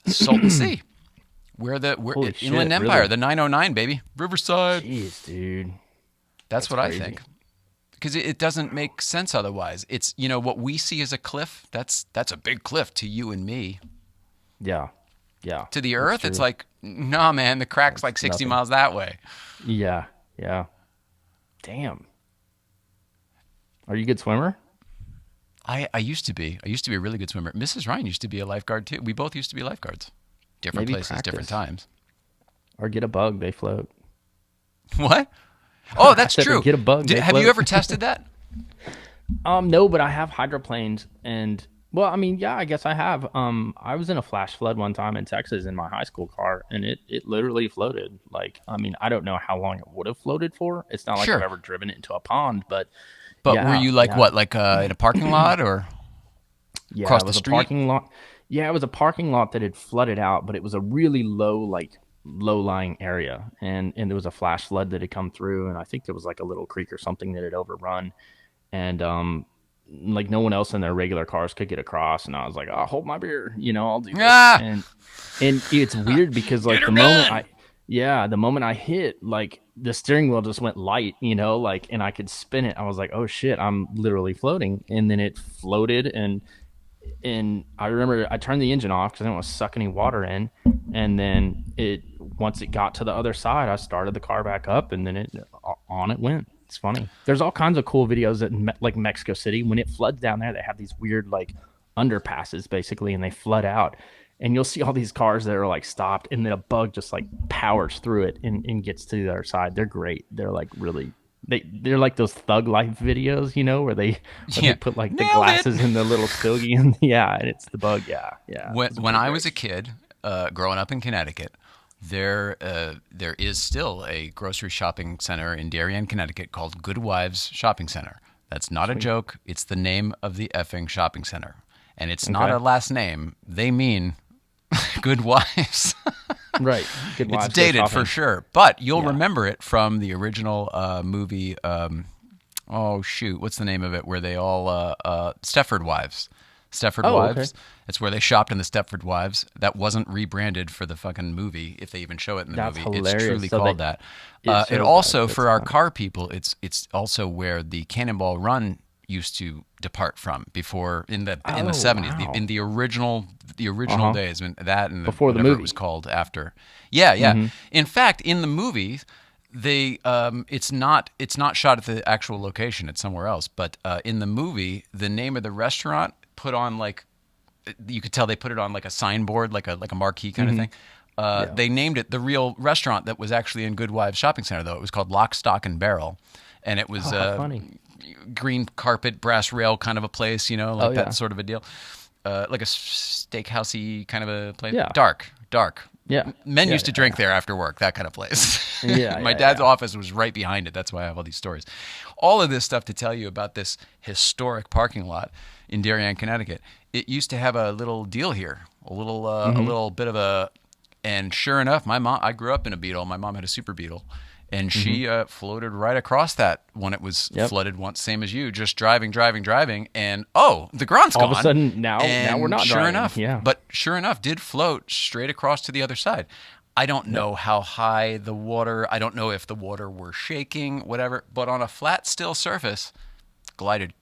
Salton Sea, we're Holy shit, Inland Empire, really? the 909 baby, Riverside. Jeez, dude. That's what crazy. I think. Because it doesn't make sense otherwise. It's what we see as a cliff. That's a big cliff to you and me. Yeah. Yeah. To the that's Earth, it's true. like, nah, man, the crack's like 60 nothing. miles that way. Yeah. Yeah. Damn. Are you a good swimmer? I used to be. I used to be a really good swimmer. Mrs. Ryan used to be a lifeguard too. We both used to be lifeguards. Different Maybe places, different practice. times. Or get a bug, they float. What? Oh, that's said, true. get a bug, they Have you float. ever tested that? No, but I have hydroplanes and well, I mean, yeah, I guess I have. I was in a flash flood one time in Texas in my high school car and it literally floated. Like, I mean, I don't know how long it would have floated for. It's not like Sure. I've ever driven it into a pond, but But yeah, were you like yeah. what, like in a parking lot or Yeah, across it the was a street? parking lot. Yeah, it was a parking lot that had flooded out, but it was a really low-lying area, and there was a flash flood that had come through, and I think there was like a little creek or something that had overrun, and like no one else in their regular cars could get across, and I was like, "Oh, hold my beer, I'll do this." Ah! And it's weird because like Get her the moment done! the moment I hit, like the steering wheel just went light, like, and I could spin it. I was like, "Oh shit, I'm literally floating," and then it floated and I remember I turned the engine off because I didn't want to suck any water in. And then once it got to the other side, I started the car back up, and then on it went. It's funny. There's all kinds of cool videos like Mexico City when it floods down there. They have these weird like underpasses basically, and they flood out, and you'll see all these cars that are like stopped, and then a bug just like powers through it and gets to the other side. They're great. They're like really. They're like those Thug Life videos, where they Yeah. put like the Nailed it. glasses in the little stogie, and yeah, and it's the bug, yeah. When I was a kid, growing up in Connecticut, there is still a grocery shopping center in Darien, Connecticut called Good Wives Shopping Center. That's not a joke. It's the name of the effing shopping center. And it's not Okay. a last name. They mean Good Wives. Right, good It's wives go dated for shopping. sure, but you'll Yeah. remember it from the original movie. Oh shoot, what's the name of it? Where they all Stepford Wives. Stepford Oh, okay. Wives. It's where they shopped in the Stepford Wives. That wasn't rebranded for the fucking movie, if they even show it in the That's movie. It's hilarious. truly So called that. it It shows that. also, That's for our funny. car people, it's also where the Cannonball Run used to depart from before in the Oh, 70s, wow. in the original Uh-huh. days, when that and Before the whatever it was movie. called after. Yeah, yeah. Mm-hmm. In fact, in the movie, they it's not shot at the actual location. It's somewhere else. But in the movie, the name of the restaurant put on, like, you could tell they put it on like a signboard, like a marquee kind of Mm-hmm. thing. Yeah. They named it the real restaurant that was actually in Good Wives Shopping Center, though. It was called Lock, Stock, and Barrel, and it Oh, was how funny. green carpet, brass rail kind of a place, Oh, like yeah. that sort of a deal. Like a steakhousey kind of a place. Yeah. Dark. Yeah. Men Yeah. used to Yeah. drink there after work, that kind of place. Yeah. My Yeah. dad's Yeah. office was right behind it. That's why I have all these stories. All of this stuff to tell you about this historic parking lot in Darien, Connecticut. It used to have a little deal here, a little bit of a. And sure enough, I grew up in a Beetle. My mom had a Super Beetle, and she floated right across that when it was Yep. flooded once, same as you, just driving, and oh, the Grant's All gone. of a sudden, now we're And not sure driving. enough, Yeah. but sure enough, did float straight across to the other side. I don't know how high the water. I don't know if the water were shaking, whatever. But on a flat, still surface, glided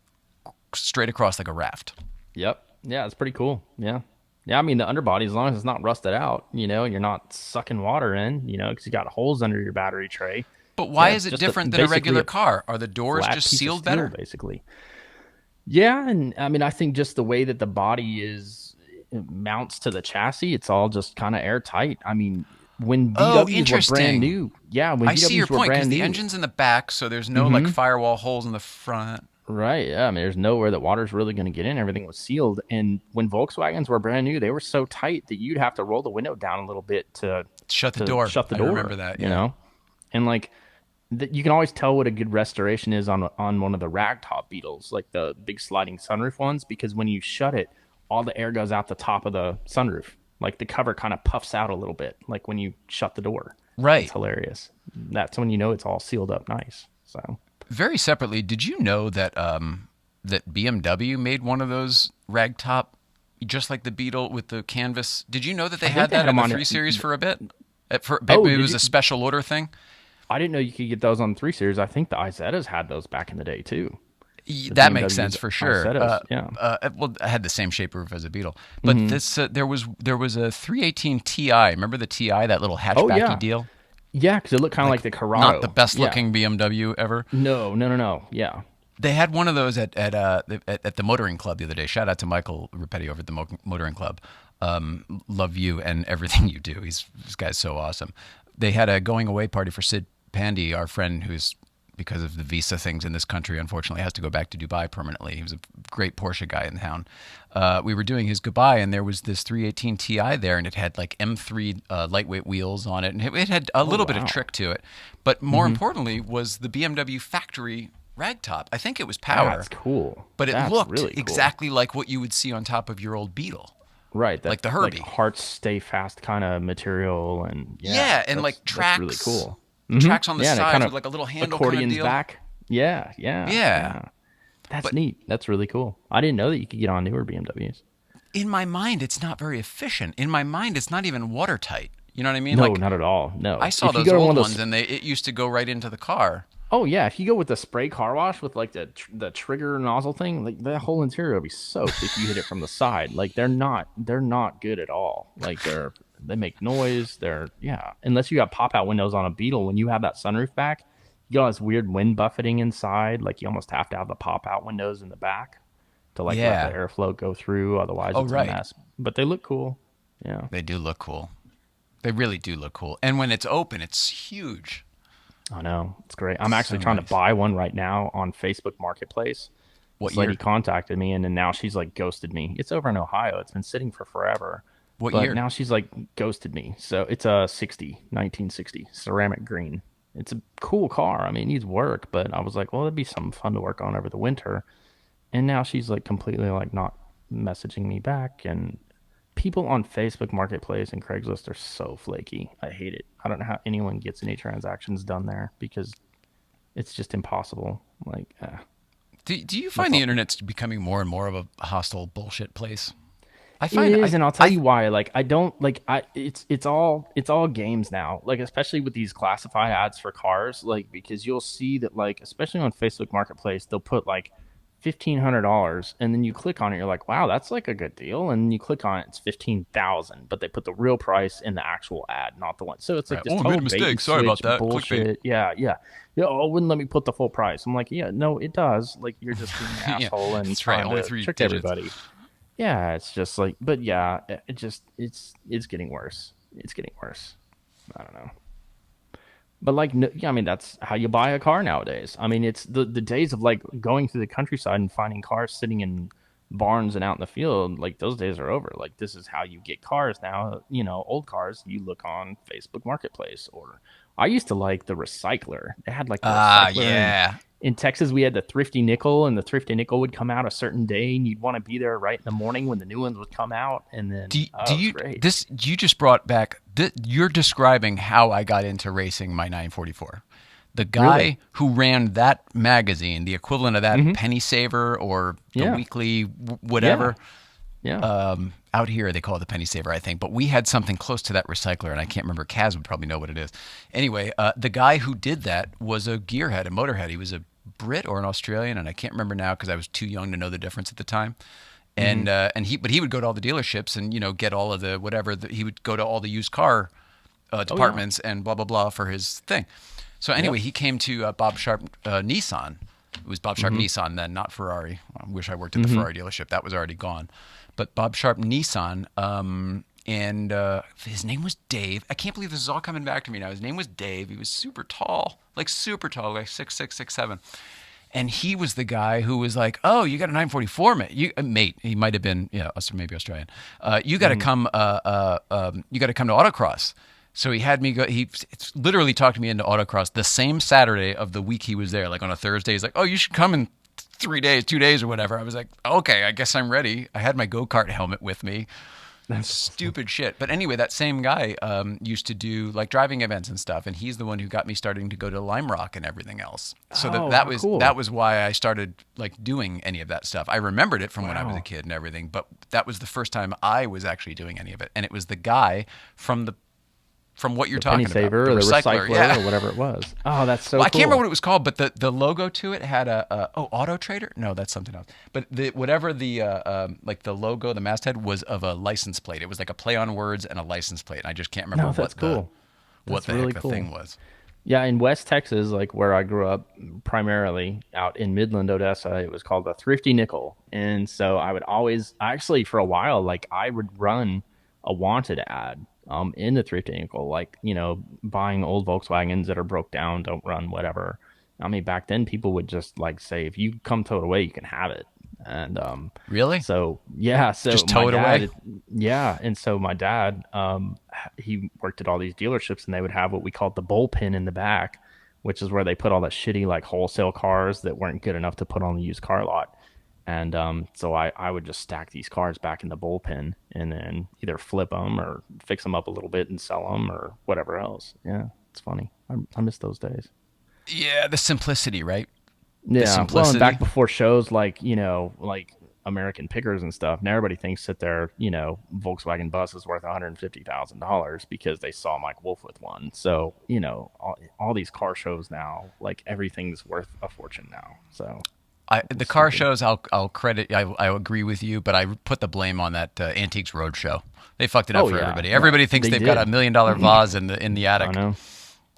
straight across like a raft. Yep. Yeah, it's pretty cool. Yeah. Yeah, I mean, the underbody, as long as it's not rusted out, you're not sucking water in, because you got holes under your battery tray. But why Yeah, is it just different than a basically regular car? Are the doors flat just piece of sealed steel, better? basically. Yeah, and I mean, I think just the way that the body it mounts to the chassis, it's all just kind of airtight. I mean, when Oh, VWs were interesting. brand new, yeah, when I see your VWs were point, because brand the new, engine's in the back, so there's no like firewall holes in the front. right? Yeah, I mean, there's nowhere that water's really going to get in. Everything was sealed, and when Volkswagens were brand new, they were so tight that you'd have to roll the window down a little bit to Shut the door. shut the I door. remember that. Yeah. And like you can always tell what a good restoration is on one of the ragtop Beetles, like the big sliding sunroof ones, because when you shut it, all the air goes out the top of the sunroof. Like the cover kind of puffs out a little bit, like when you shut the door. Right. It's hilarious. That's when you know it's all sealed up nice. So Very separately, did you know that that BMW made one of those ragtop, just like the Beetle with the canvas? Did you know that they think had they that had in them the on 3 it. Series for a bit? Oh, It did was you? a special order thing. I didn't know you could get those on the 3 Series. I think the Izettas had those back in the day too. The That makes BMWs sense for sure. Izettas, yeah. Well, I had the same shape roof as a Beetle, but Mm-hmm. this there was a 318 Ti. Remember the Ti, that little Oh hatchbacky yeah, deal? yeah, because it looked kind of like the Corrado. Not the best Yeah. looking BMW ever. No. Yeah. They had one of those at the Motoring Club the other day. Shout out to Michael Ripetti over at the Motoring Club. Love you and everything you do. This guy's so awesome. They had a going away party for Sid Pandy, our friend who's, because of the visa things in this country, unfortunately has to go back to Dubai permanently. He was a great Porsche guy in town. We were doing his goodbye, and there was this 318 Ti there, and it had like M3 lightweight wheels on it, and it had a little bit of wow. trick to it. But more importantly was the BMW factory ragtop. I think it was power. That's cool. But it That's looked really cool. exactly like what you would see on top of your old Beetle. Right, like the Herbie. like hearts stay fast kind of material, and Yeah, and like tracks. That's really cool. Tracks on the Yeah, and it sides kind with of like a little handle accordions kind of deal. back. Yeah. That's neat. That's really cool. I didn't know that you could get on newer BMWs. In my mind, it's not very efficient. In my mind, it's not even watertight. You know what I mean? No, Like, not at all. No. I saw If you those go to old one of those- ones, and it used to go right into the car. Oh yeah, if you go with the spray car wash with like the trigger nozzle thing, like the whole interior will be soaked if you hit it from the side. Like they're not good at all. Like they make noise. Unless you got pop out windows on a Beetle, when you have that sunroof back, you got all this weird wind buffeting inside. Like you almost have to have the pop out windows in the back to like Yeah. let the airflow go through. Otherwise, Oh, it's right. a mess. But they look cool. Yeah. They do look cool. They really do look cool. And when it's open, it's huge. I know. It's great. I'm actually So trying nice. to buy one right now on Facebook Marketplace. What This lady year? contacted me, and then now she's like ghosted me. It's over in Ohio. It's been sitting for forever. What but year? now she's like ghosted me. So it's a 1960 ceramic green. It's a cool car. I mean, it needs work, but I was like, well, it'd be something fun to work on over the winter. And now she's like completely like not messaging me back. And people on Facebook Marketplace and Craigslist are so flaky. I hate it. I don't know how anyone gets any transactions done there because it's just impossible. Like, Do you find the internet's becoming more and more of a hostile bullshit place? I It find is, and I'll tell you why. Like, I don't like it's all games now. Like, especially with these classified ads for cars. Like, because you'll see that, like, especially on Facebook Marketplace, they'll put like $1,500, and then you click on it, you're like, wow, that's like a good deal. And then you click on it, it's 15,000, but they put the real price in the actual ad, not the one. So it's like right. this Oh, I total made a bait mistake. and Sorry about switch that. bullshit. Clickbait. Yeah. Oh, it wouldn't let me put the full price. I'm like, yeah, no, it does. Like, you're just being an Yeah, asshole and that's right. trying Only to 3 trick digits. everybody. Yeah, it's just like, but yeah, it's getting worse. It's getting worse. I don't know. But like, yeah, I mean, that's how you buy a car nowadays. I mean, it's the days of like going through the countryside and finding cars sitting in barns and out in the field. Like, those days are over. Like, this is how you get cars now. You know, old cars, you look on Facebook Marketplace, or I used to like the recycler. They had like the Ah, recycler yeah. in Texas, we had the Thrifty Nickel, and the Thrifty Nickel would come out a certain day, and you'd want to be there right in the morning when the new ones would come out, and then Do it was you great. this you just brought back you're describing how I got into racing my 944. The guy Really? who ran that magazine, the equivalent of that Penny Saver or the Yeah, Weekly whatever, yeah. out here they call it the Penny Saver, I think, but we had something close to that recycler, and I can't remember. Kaz would probably know what it is. Anyway, the guy who did that was a gearhead, a motorhead. He was a Brit or an Australian, and I can't remember now because I was too young to know the difference at the time. And he would go to all the dealerships and get all of the whatever. He would go to all the used car Oh yeah. departments and blah blah blah for his thing. So anyway, Yep. he came to Bob Sharp Nissan. It was Bob Sharp Nissan then, not Ferrari. I wish I worked at the Ferrari dealership. That was already gone. But Bob Sharp Nissan, and his name was Dave. I can't believe this is all coming back to me now. His name was Dave. He was super tall, like 6'6", 6'7". And he was the guy who was like, "Oh, you got a 944, mate. Mate, he might have been, maybe Australian. You got to come. You got to come to autocross." So he had me go. He literally talked me into autocross the same Saturday of the week he was there. Like on a Thursday, he's like, "Oh, you should come in 3 days, 2 days, or whatever." I was like, "Okay, I guess I'm ready." I had my go-kart helmet with me. Stupid shit. But anyway, that same guy used to do like driving events and stuff, and he's the one who got me starting to go to Lime Rock and everything else. So Oh, that how was cool. that was why I started like doing any of that stuff. I remembered it from when I was a Wow. kid and everything, but that was the first time I was actually doing any of it, and it was the guy from what you're Penny talking about, Saver or the recycler yeah. or whatever it was. Oh, that's so Well, I cool. can't remember what it was called, but the logo to it had Auto Trader. No, that's something else. But whatever the like the logo, the masthead was of a license plate. It was like a play on words and a license plate. And I just can't remember No, that's cool. what That's the really heck the cool. thing was. Yeah, in West Texas, like where I grew up, primarily out in Midland, Odessa, it was called the Thrifty Nickel. And so I would always, actually, for a while, like I would run a wanted ad in the Thrifty Nickel, like, buying old Volkswagens that are broke down, don't run, whatever. I mean, back then people would just like say, if you come tow it away, you can have it. And Really? so yeah, so Just my tow it dad, away? yeah, and so my dad, he worked at all these dealerships, and they would have what we called the bullpen in the back, which is where they put all that shitty like wholesale cars that weren't good enough to put on the used car lot. And so I would just stack these cars back in the bullpen and then either flip them or fix them up a little bit and sell them or whatever else. Yeah, it's funny. I miss those days. Yeah, the simplicity, right? The Yeah, well, and simplicity. back before shows like, like American Pickers and stuff, and everybody thinks that their, Volkswagen bus is worth $150,000 because they saw Mike Wolf with one. So, all these car shows now, like everything's worth a fortune now. So The car shows, I'll credit. I agree with you, but I put the blame on that Antiques Roadshow. They fucked it up Oh, for yeah. everybody. Yeah, Everybody thinks they they've got did. $1 million vase in the I attic. know.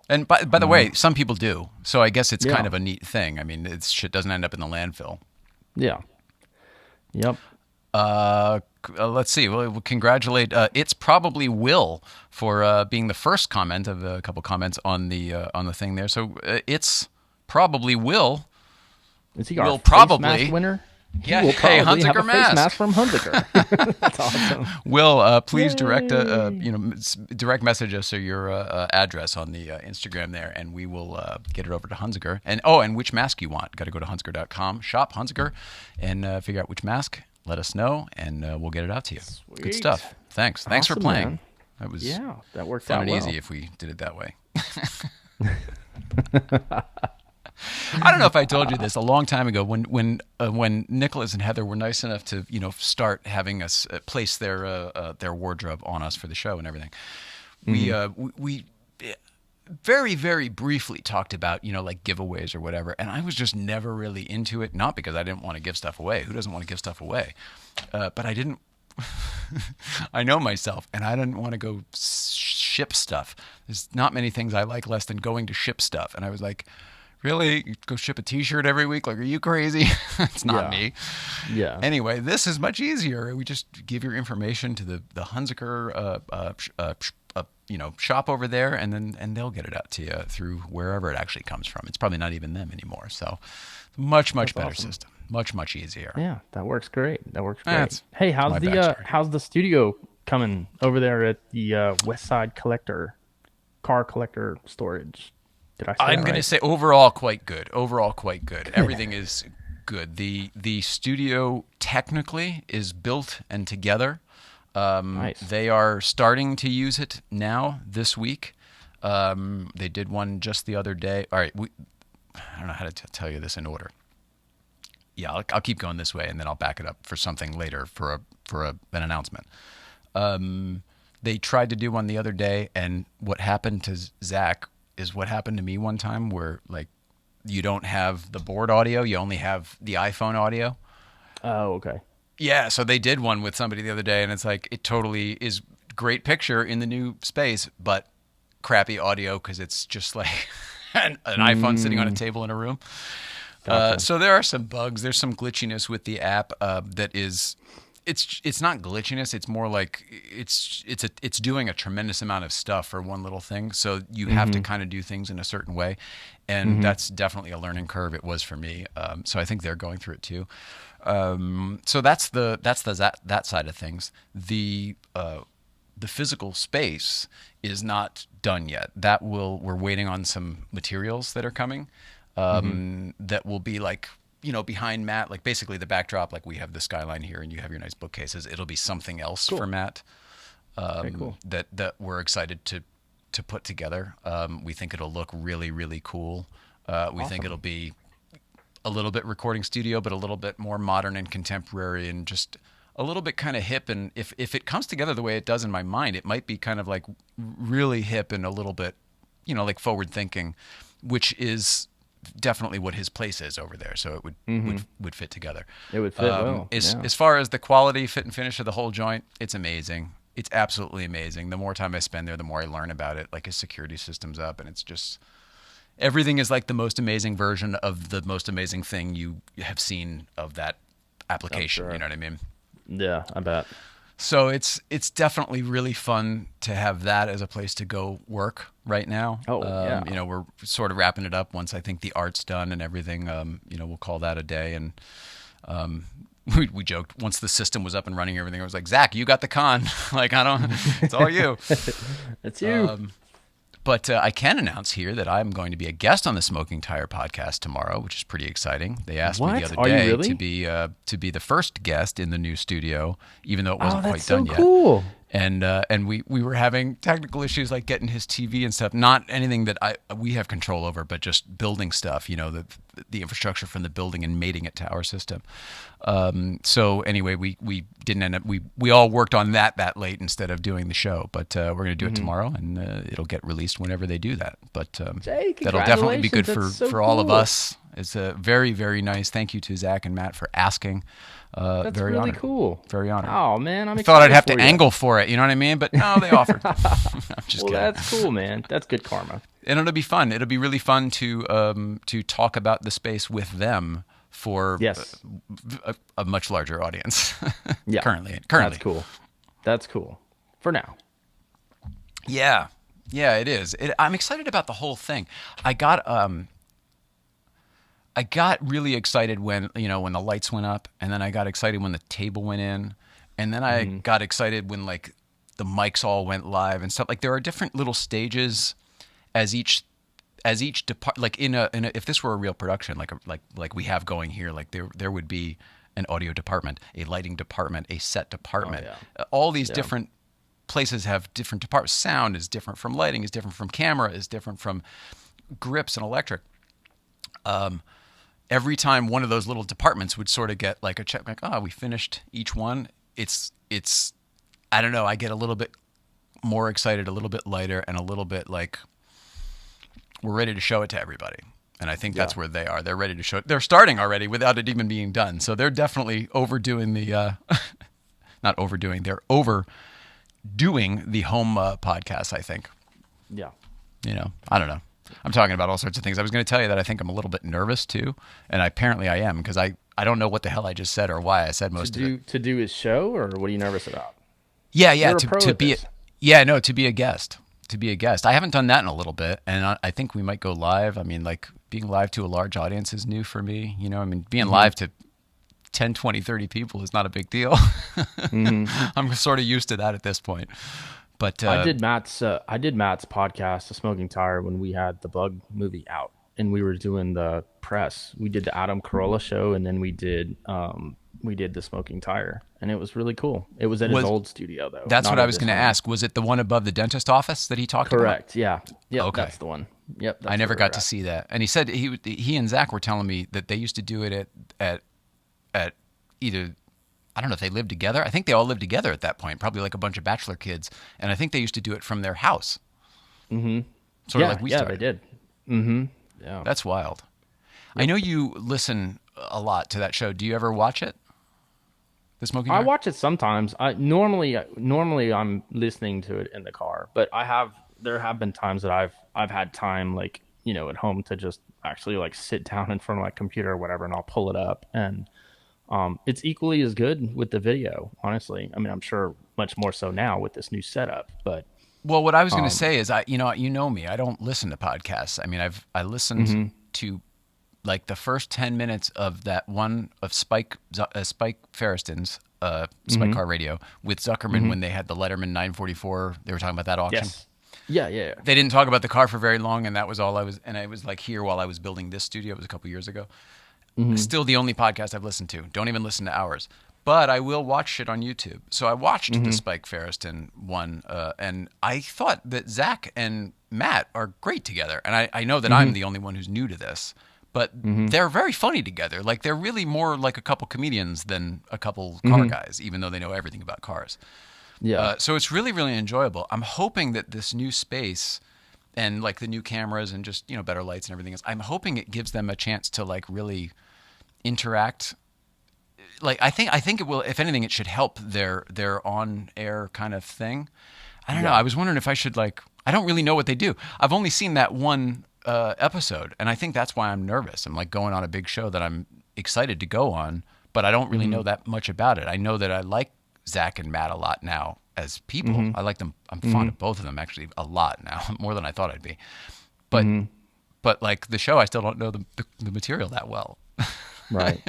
And by the way, some people do. So I guess it's Yeah. kind of a neat thing. I mean, shit doesn't end up in the landfill. Yeah. Yep. Let's see. Well, we'll congratulate. It's probably Will for being the first comment of a couple comments on the thing there. So it's probably Will. Is he Will our probably- face mask winner? Yeah, He will hey, probably have Hunsaker a face mask. mask from Hunsaker. That's awesome. Will please direct Yay. direct message us or your address on the Instagram there, and we will get it over to Hunsaker. And which mask you want? Got to go to hunsaker.com, shop Hunsaker, and figure out which mask. Let us know, and we'll get it out to you. Good Sweet. stuff. Thanks. Thanks for Awesome, playing. man. That was Yeah, that worked fun out and well. easy if we did it that way. I don't know if I told you this a long time ago when Nicholas and Heather were nice enough to start having us place their wardrobe on us for the show and everything. We very, very briefly talked about, like giveaways or whatever. And I was just never really into it. Not because I didn't want to give stuff away. Who doesn't want to give stuff away? But I didn't, I know myself, and I didn't want to go ship stuff. There's not many things I like less than going to ship stuff. And I was like, really? You go ship a t-shirt every week? Like, are you crazy? It's not me. Yeah. Anyway, this is much easier. We just give your information to the Hunsaker shop over there, and they'll get it out to you through wherever it actually comes from. It's probably not even them anymore. So much better awesome. system. Much easier. Yeah, that works great. Hey, my backstory. how's the studio coming over there at the West Side car collector storage? Did I say I'm that going to right? say overall quite good. Everything is good. The studio technically is built and together. Nice. They are starting to use it now this week. They did one just the other day. All right, I don't know how to tell you this in order. Yeah, I'll keep going this way, and then I'll back it up for something later for an announcement. They tried to do one the other day, and what happened to Zach is what happened to me one time, where like you don't have the board audio, you only have the iPhone audio. Oh, okay. Yeah, so they did one with somebody the other day, and it's like it totally is great picture in the new space, but crappy audio because it's just like an iPhone sitting on a table in a room. Gotcha. So there are some bugs. There's some glitchiness with the app that is. It's not glitchiness. It's more like it's doing a tremendous amount of stuff for one little thing. So you have to kind of do things in a certain way, and that's definitely a learning curve. It was for me. So I think they're going through it too. So that's that side of things. The physical space is not done yet. We're waiting on some materials that are coming. That will be like, behind Matt, like basically the backdrop, like we have the skyline here and you have your nice bookcases. It'll be something else for Matt Cool. that we're excited to put together. We think it'll look really, really cool. We think it'll be a little bit recording studio, but a little bit more modern and contemporary and just a little bit kind of hip. And if it comes together the way it does in my mind, it might be kind of like really hip and a little bit, like forward thinking, which is definitely what his place is over there. So it would fit together. It would fit well. As far as the quality, fit and finish of the whole joint, it's amazing. It's absolutely amazing. The more time I spend there, the more I learn about it. Like his security system's up, and it's just everything is like the most amazing version of the most amazing thing you have seen of that application. Sure. You know what I mean? Yeah, I bet. So it's definitely really fun to have that as a place to go work right now. Oh, yeah. We're sort of wrapping it up once I think the art's done and everything. We'll call that a day. And we joked once the system was up and running, everything. I was like, Zach, you got the con. Like it's all you. It's you. But I can announce here that I'm going to be a guest on the Smoking Tire podcast tomorrow, which is pretty exciting. They asked me the What? other Are you day really? to be the first guest in the new studio, even though it wasn't quite that's done so yet. cool. And we were having technical issues like getting his TV and stuff. Not anything that we have control over, but just building stuff. The infrastructure from the building and mating it to our system. So anyway, we didn't end up. We all worked on that late instead of doing the show. But we're going to do it tomorrow, and it'll get released whenever they do that. But Jay, that'll definitely be good congratulations. That's so for all of cool. us. It's a very, very nice. Thank you to Zach and Matt for asking. That's Very really honored. cool. Very honored. Oh man, I'm I thought I'd excited have for to you. angle for it, you know what I mean? But no, they offered. I'm just Well, kidding. that's cool, man. That's good karma. And it'll be fun. It'll be really fun to talk about the space with them for Yes. a much larger audience. Yeah. Currently. That's cool. That's cool. For now. Yeah, it is. I'm excited about the whole thing. I got really excited when the lights went up, and then I got excited when the table went in, and then I got excited when like the mics all went live and stuff. Like there are different little stages as each depart. Like in a if this were a real production, like we have going here, like there would be an audio department, a lighting department, a set department. All these different places have different departments. Sound is different from lighting, is different from camera, is different from grips and electric. every time one of those little departments would sort of get like a check, like, oh, we finished each one. It's I don't know. I get a little bit more excited, a little bit lighter, and a little bit like we're ready to show it to everybody. And I think that's where they are. They're ready to show it. They're starting already without it even being done. So they're definitely overdoing the, not overdoing, they're overdoing the home podcast, I think. Yeah. You know, I don't know. I'm talking about all sorts of things. I was going to tell you that I think I'm a little bit nervous too. And apparently I am, because I don't know what the hell I just said or why I said most of it. To do his show, or what are you nervous about? Yeah. You're a pro To at be, this. to be a guest. To be a guest. I haven't done that in a little bit, and I think we might go live. I mean, like, being live to a large audience is new for me. You know, I mean, being live to 10, 20, 30 people is not a big deal. I'm sort of used to that at this point. But I did Matt's podcast, The Smoking Tire, when we had the Bug movie out, and we were doing the press. We did the Adam Carolla show, and then we did The Smoking Tire, and it was really cool. It was at his old studio, though. That's what I was going to ask. Was it the one above the dentist office that he talked about? Correct. Yeah. Yep, Okay. That's the one. Yep. I never got to see that. And he said he and Zach were telling me that they used to do it at either, I don't know if they lived together. I think they all lived together at that point, probably like a bunch of bachelor kids. And I think they used to do it from their house. Mm-hmm. Sort of like we started. Yeah, they did. Mm-hmm. Yeah. That's wild. Yep. I know you listen a lot to that show. Do you ever watch it? The Smoking Tire? I watch it sometimes. Normally I'm listening to it in the car, but there have been times that I've had time, like, you know, at home to just actually like sit down in front of my computer or whatever, and I'll pull it up, and it's equally as good with the video, honestly. I mean, I'm sure much more so now with this new setup, but well, what I was going to say is you know me, I don't listen to podcasts. I mean, I listened to like the first 10 minutes of that one of Spike Ferriston's Spike Car Radio with Zuckerman when they had the Letterman 944. They were talking about that auction. yes. Yeah. They didn't talk about the car for very long, and that was all I was like here while I was building this studio. It was a couple years ago. Still the only podcast I've listened to. Don't even listen to ours. But I will watch it on YouTube. So I watched the Spike Ferriston one, and I thought that Zach and Matt are great together. And I know that I'm the only one who's new to this. But they're very funny together. Like, they're really more like a couple comedians than a couple car guys, even though they know everything about cars. Yeah. So it's really, really enjoyable. I'm hoping that this new space and like the new cameras and just, you know, better lights and everything else, I'm hoping it gives them a chance to like really interact. Like, I think it will, if anything, it should help their on-air kind of thing. I don't know. I was wondering if I should, like, I don't really know what they do. I've only seen that one episode, and I think that's why I'm nervous. I'm like going on a big show that I'm excited to go on, but I don't really know that much about it. I know that I like Zach and Matt a lot now as people. I like them. I'm fond of both of them actually a lot now, more than I thought I'd be. But like the show, I still don't know the material that well. Right.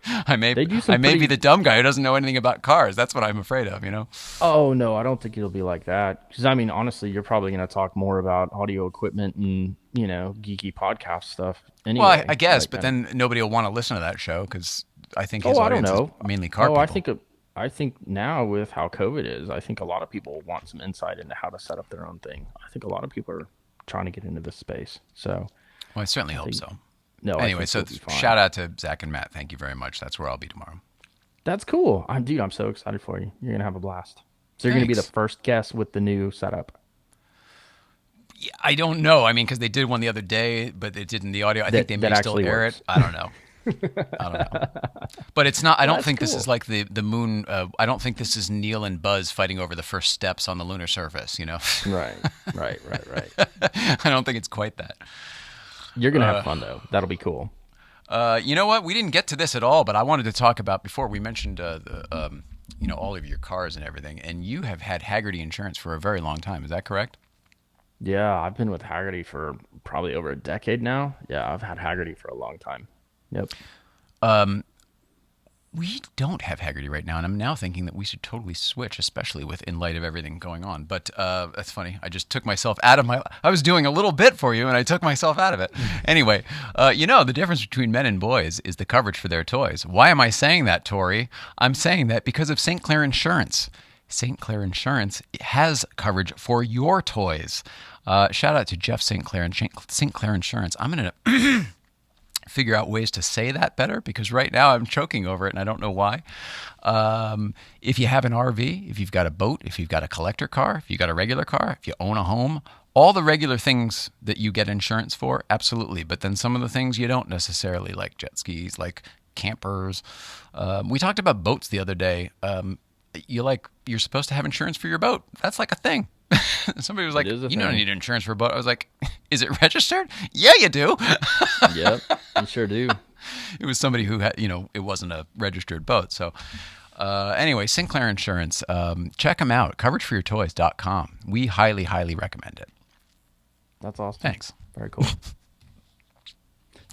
I may be the dumb guy who doesn't know anything about cars. That's what I'm afraid of, you know? Oh, no, I don't think it'll be like that. Because, I mean, honestly, you're probably going to talk more about audio equipment and, you know, geeky podcast stuff anyway. Well, I guess, but then nobody will want to listen to that show because I think his audience is mainly car people. I think now with how COVID is, I think a lot of people want some insight into how to set up their own thing. I think a lot of people are trying to get into this space. So, well, I certainly hope so. No. Anyway, so shout out to Zach and Matt. Thank you very much. That's where I'll be tomorrow. That's cool. Dude, I'm so excited for you. You're going to have a blast. So you're going to be the first guest with the new setup. Yeah, I don't know. I mean, because they did one the other day, but it didn't the audio. I think they may still air it. I don't know. But it's not. I don't think this is like the moon. I don't think this is Neil and Buzz fighting over the first steps on the lunar surface. You know. Right. I don't think it's quite that. You're going to have fun, though. That'll be cool. You know what? We didn't get to this at all, but I wanted to talk about, before we mentioned, you know, all of your cars and everything, and you have had Haggerty Insurance for a very long time. Is that correct? Yeah, I've been with Haggerty for probably over a decade now. Yeah, I've had Haggerty for a long time. Yep. We don't have Haggerty right now, and I'm now thinking that we should totally switch, especially in light of everything going on. But that's funny. I just took myself out of I was doing a little bit for you, and I took myself out of it. Anyway, you know, the difference between men and boys is the coverage for their toys. Why am I saying that, Tory? I'm saying that because of St. Clair Insurance. St. Clair Insurance has coverage for your toys. Shout out to Jeff St. Clair and St. Clair Insurance. I'm going to figure out ways to say that better, because right now I'm choking over it and I don't know why. If you have an RV, if you've got a boat, if you've got a collector car, if you've got a regular car, if you own a home, all the regular things that you get insurance for, absolutely. But then some of the things you don't necessarily, like jet skis, like campers. We talked about boats the other day. You're supposed to have insurance for your boat. That's like a thing. Somebody was like, you don't need insurance for a boat. I was like, is it registered? Yeah, you do. Yep, you sure do. It was somebody who had, it wasn't a registered boat. So anyway, Sinclair Insurance, check them out, coverageforyourtoys.com. We highly, highly recommend it. That's awesome. Thanks. Very cool.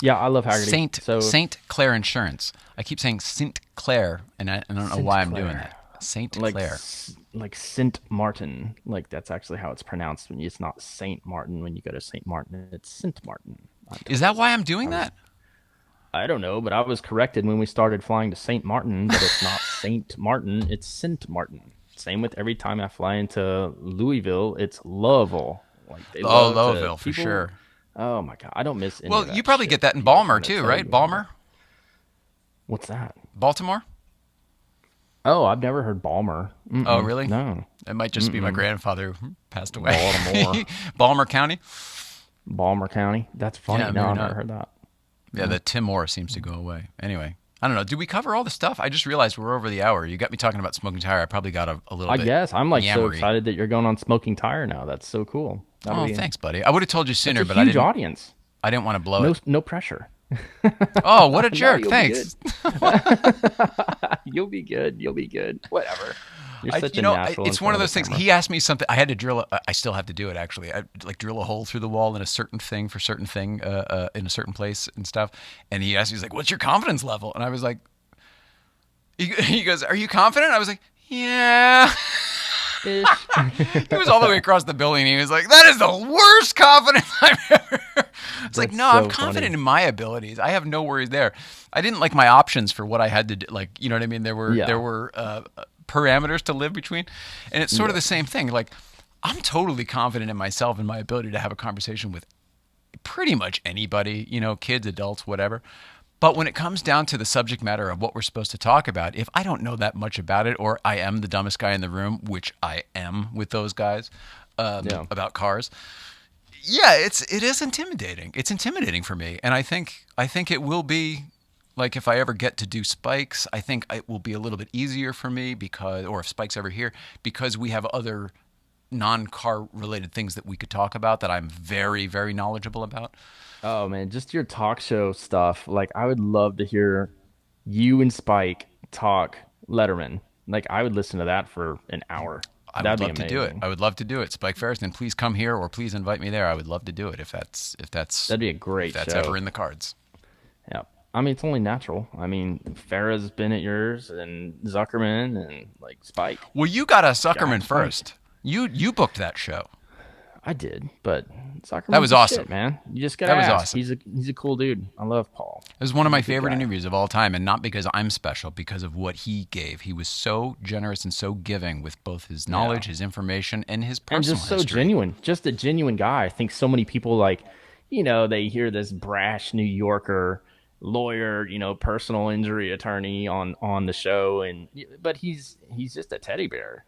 Yeah, I love Haggerty. Saint Clair Insurance. I keep saying Saint Clair, and I don't know why I'm doing that. Saint Clair. Like Saint Martin. Like that's actually how it's pronounced. It's not Saint Martin when you go to Saint Martin. It's Saint Martin. Is that why I'm doing that? I don't know, but I was corrected when we started flying to Saint Martin, but it's not Saint Martin, it's Saint Martin. Same with every time I fly into Louisville, it's Louisville. Like Louisville for sure. Oh my God, I don't miss any of that you probably shit. get that in Balmer too, right? Balmer? What's that? Baltimore? Oh, I've never heard Balmer. Oh, really? No. It might just be my grandfather who passed away. Baltimore. Balmer County? Balmer County? That's funny. Yeah, no, I've never heard that. Yeah, the Timor seems to go away. Anyway, I don't know. Did we cover all the stuff? I just realized we're over the hour. You got me talking about Smoking Tire. I probably got a little bit. I guess. I'm like so yammery. excited that you're going on Smoking Tire now. That's so cool. Thanks, buddy. I would have told you sooner, but huge audience. I didn't want to blow it. No pressure. Oh, what a jerk. Thanks. You'll be good. You'll be good. Whatever. You're such a natural. It's one of those things. He asked me something. I had to drill. I still have to do it actually. I drill a hole through the wall in a certain thing for certain thing in a certain place and stuff. And he asked me, he's like, "What's your confidence level?" And I was like, he goes, "Are you confident?" I was like, "Yeah." He was all the way across the building. And he was like, "That is the worst confidence I've ever." It's like, no, I'm confident in my abilities. I have no worries there. I didn't like my options for what I had to do. Like, you know what I mean? There were parameters to live between, and it's sort of the same thing. Like, I'm totally confident in myself and my ability to have a conversation with pretty much anybody, kids, adults, whatever. But when it comes down to the subject matter of what we're supposed to talk about, if I don't know that much about it, or I am the dumbest guy in the room, which I am with those guys about cars, it is intimidating. It's intimidating for me, and I think it will be. Like if I ever get to do spikes, I think it will be a little bit easier for me or if Spike's ever here, because we have other non-car related things that we could talk about that I'm very, very knowledgeable about. Oh man, just your talk show stuff. Like I would love to hear you and Spike talk Letterman. Like I would listen to that for an hour. That'd love to do it. I would love to do it. Spike Ferriston, please come here or please invite me there. I would love to do it if that's that'd be a great if that's show. ever in the cards. Yeah. I mean, it's only natural. I mean, Farrah's been at yours, and Zuckerman, and like Spike. Well, you got a Zuckerman first. You booked that show. I did, but Zuckerman. That was awesome, shit, man. You just gotta ask. Awesome. He's a cool dude. I love Paul. It was one of my favorite interviews of all time, and not because I'm special, because of what he gave. He was so generous and so giving with both his knowledge, his information, and his personal and just so history. Genuine, just a genuine guy. I think so many people they hear this brash New Yorker lawyer, personal injury attorney on the show, but he's just a teddy bear,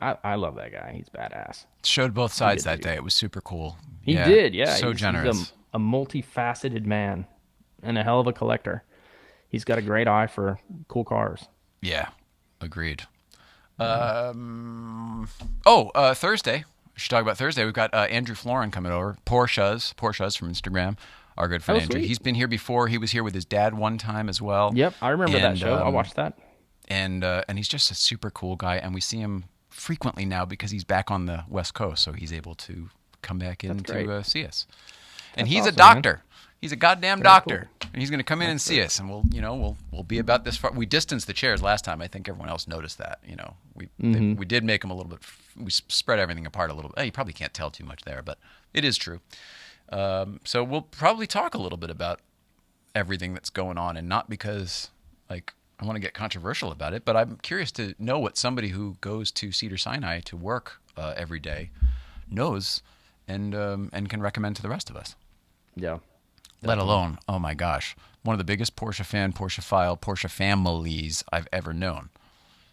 I love that guy. He's badass. Showed both sides that day. It was super cool. He did, yeah. So generous. He's a multifaceted man and a hell of a collector. He's got a great eye for cool cars. Yeah, agreed. Thursday. We should talk about Thursday. We've got Andrew Florin coming over. Porsche's from Instagram. Our good friend Andrew. Sweet. He's been here before. He was here with his dad one time as well. Yep, I remember that show. I watched that. And he's just a super cool guy, and we see him frequently now because he's back on the West Coast, so he's able to come back in to see us. And he's a doctor. Man. He's a goddamn doctor, and he's going to come in and see us, and we'll be about this far. We distanced the chairs last time. I think everyone else noticed that. We did make them a little bit. We spread everything apart a little bit. You probably can't tell too much there, but it is true. So we'll probably talk a little bit about everything that's going on, and not because I want to get controversial about it, but I'm curious to know what somebody who goes to Cedars-Sinai to work every day knows and can recommend to the rest of us. Yeah. let alone, oh my gosh, one of the biggest Porsche fan, Porsche families I've ever known.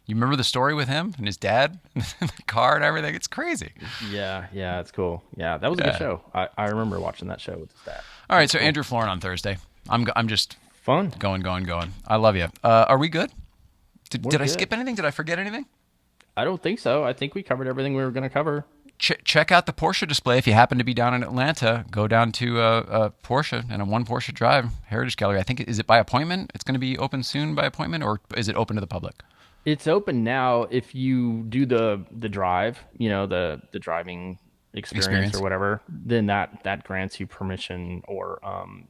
You remember the story with him and his dad, the car and everything? It's crazy. Yeah, it's cool. Yeah, that was a good show. I remember watching that show with his dad. All right, so cool. Andrew Florin on Thursday. I'm just fun going. I love you. Are we good? Did I good. skip anything? Did I forget anything? I don't think so. I think we covered everything we were going to cover. Check out the Porsche display if you happen to be down in Atlanta. Go down to Porsche and a One Porsche Drive Heritage Gallery. I think, is it by appointment? It's going to be open soon by appointment, or is it open to the public? It's open now. If you do the drive, the driving experience or whatever, then that grants you permission, or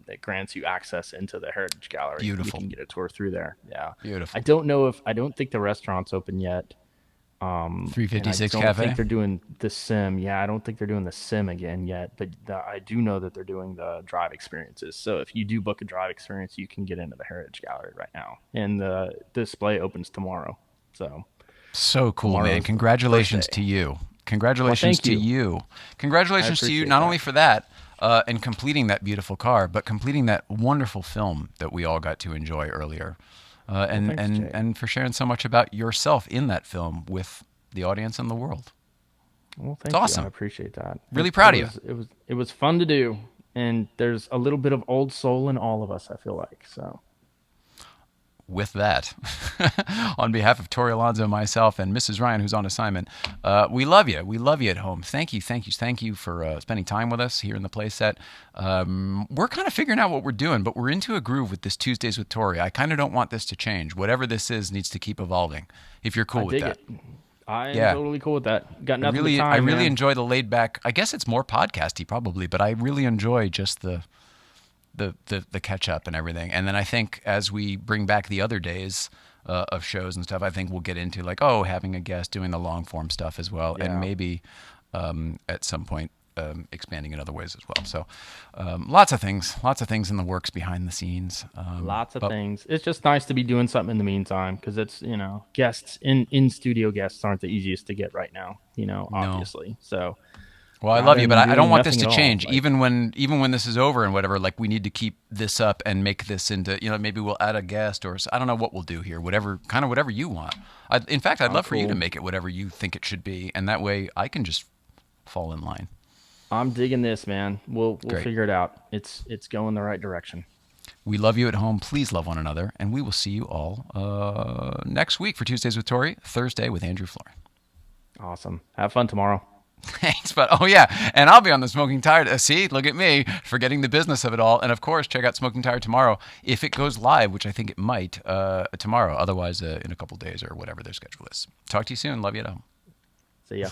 it grants you access into the Heritage Gallery. Beautiful. You can get a tour through there. Yeah. Beautiful. I don't think the restaurant's open yet. 356 I don't Cafe. think they're doing the sim. Yeah, I don't think they're doing the sim again yet, but I do know that they're doing the drive experiences. So if you do book a drive experience, you can get into the Heritage Gallery right now, and the display opens tomorrow. So cool, man! Congratulations to you. Congratulations to you. Congratulations to you, not only for that and completing that beautiful car, but completing that wonderful film that we all got to enjoy earlier. And for sharing so much about yourself in that film with the audience and the world. Well, thank you. Awesome. I appreciate that. Really proud of you. It was fun to do, and there's a little bit of old soul in all of us, I feel like. So. With that, on behalf of Tory Alonzo, myself, and Mrs. Ryan, who's on assignment, we love you. We love you at home. Thank you for spending time with us here in the playset. We're kind of figuring out what we're doing, but we're into a groove with this Tuesdays with Tory. I kind of don't want this to change. Whatever this is needs to keep evolving. If you're cool with that. I am totally cool with that. Got nothing but time, I really enjoy the laid back. I guess it's more podcasty probably, but I really enjoy just the catch up and everything. And then I think as we bring back the other days of shows and stuff, I think we'll get into having a guest, doing the long form stuff as well, and maybe at some point expanding in other ways as well. So lots of things in the works behind the scenes. Lots of things. It's just nice to be doing something in the meantime, because it's, guests in studio guests aren't the easiest to get right now, obviously. No. So. Well, I love you, but I don't want this to change. Even when this is over and whatever, we need to keep this up and make this into, maybe we'll add a guest, or I don't know what we'll do here. Whatever you want. In fact, I'd love for you to make it whatever you think it should be, and that way I can just fall in line. I'm digging this, man. We'll figure it out. It's going the right direction. We love you at home. Please love one another, and we will see you all next week for Tuesdays with Tory, Thursday with Andrew Florin. Awesome. Have fun tomorrow. Thanks, but and I'll be on the Smoking Tire. See, look at me, forgetting the business of it all. And of course, check out Smoking Tire tomorrow if it goes live, which I think it might tomorrow. Otherwise, in a couple days or whatever their schedule is. Talk to you soon. Love you at home. See ya.